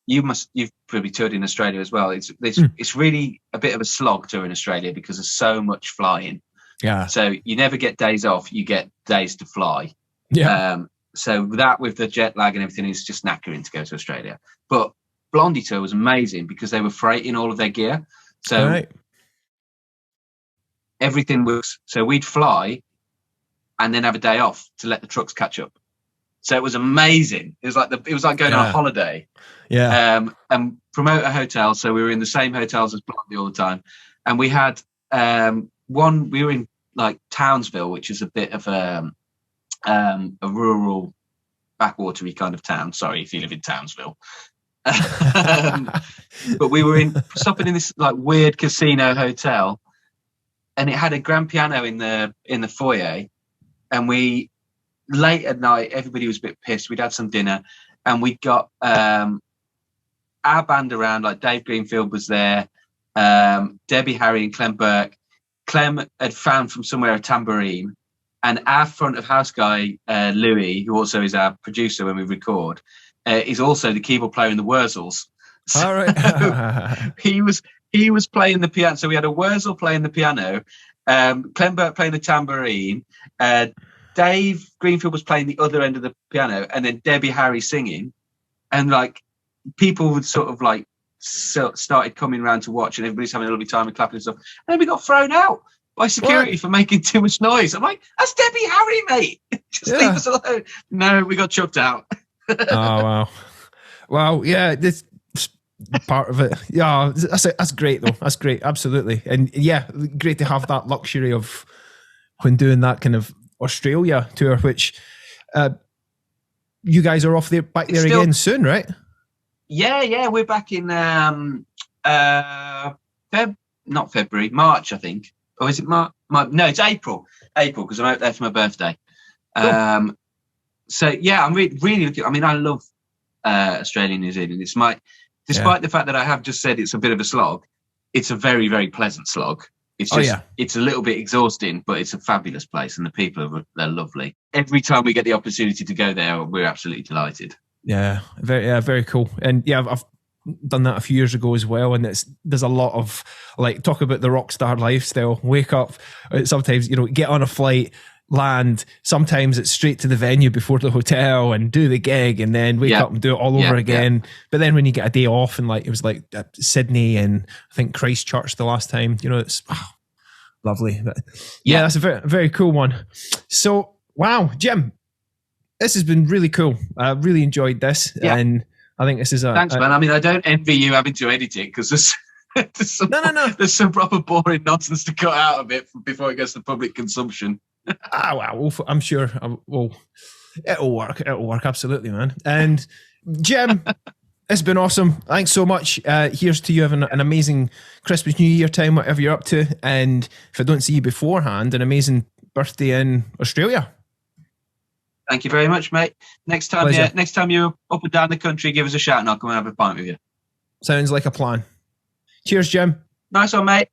you've probably toured in Australia as well. It's really a bit of a slog touring Australia because there's so much flying. Yeah. So you never get days off. You get days to fly. Yeah. So that with the jet lag and everything, is just knackering to go to Australia. But Blondie tour was amazing because they were freighting all of their gear. So everything was, so we'd fly and then have a day off to let the trucks catch up. So it was amazing. It was like going on a holiday. Yeah. And promote a hotel. So we were in the same hotels as Blondie all the time. And we had we were in like Townsville, which is a bit of a rural, backwatery kind of town. Sorry if you live in Townsville. But we were stopping in this like weird casino hotel, and it had a grand piano in the foyer. And we late at night, everybody was a bit pissed. We'd had some dinner, and we got our band around. Like Dave Greenfield was there, Debbie Harry and Clem Burke. Clem had found from somewhere a tambourine. And our front of house guy, Louis, who also is our producer when we record, is also the keyboard player in the Wurzels. So all right. he was playing the piano. So we had a Wurzel playing the piano, Clem Burke playing the tambourine, Dave Greenfield was playing the other end of the piano, and then Debbie Harry singing. And like people would sort of like started coming around to watch, and everybody's having a lovely time and clapping and stuff. And then we got thrown out by security for making too much noise. I'm like, that's Debbie Harry, mate. Just leave us alone. No, we got chucked out. Oh, wow. Wow, yeah, this part of it. Yeah, that's great, though. That's great, absolutely. And yeah, great to have that luxury of when doing that kind of Australia tour, which you guys are off there, back there again soon, right? Yeah, we're back in not February, March, I think. Or is it March? No, it's April, because I'm out there for my birthday. Cool. So yeah, I'm really looking. I mean, I love Australia and New Zealand. It's despite the fact that I have just said it's a bit of a slog, it's a very, very pleasant slog. It's just, it's a little bit exhausting, but it's a fabulous place, and the people they're lovely. Every time we get the opportunity to go there, we're absolutely delighted. Yeah, very cool. And yeah, I've done that a few years ago as well, and there's a lot of like talk about the rock star lifestyle. Wake up, sometimes get on a flight, land. Sometimes it's straight to the venue before the hotel and do the gig, and then wake up and do it all over again. But then when you get a day off, and like it was like Sydney and I think Christchurch the last time, it's lovely. But yeah, that's a very, very cool one. So wow, Jim, this has been really cool. I really enjoyed this, and I think this is thanks, man. I mean, I don't envy you having to edit it because there's some proper boring nonsense to cut out of it before it goes to public consumption. Wow, I'm sure. It'll work absolutely, man. And Jim, it's been awesome. Thanks so much. Here's to you having an amazing Christmas, New Year time, whatever you're up to. And if I don't see you beforehand, an amazing birthday in Australia. Thank you very much, mate. Next time you're up and down the country, give us a shout and I'll come and have a pint with you. Sounds like a plan. Cheers, Jim. Nice one, mate.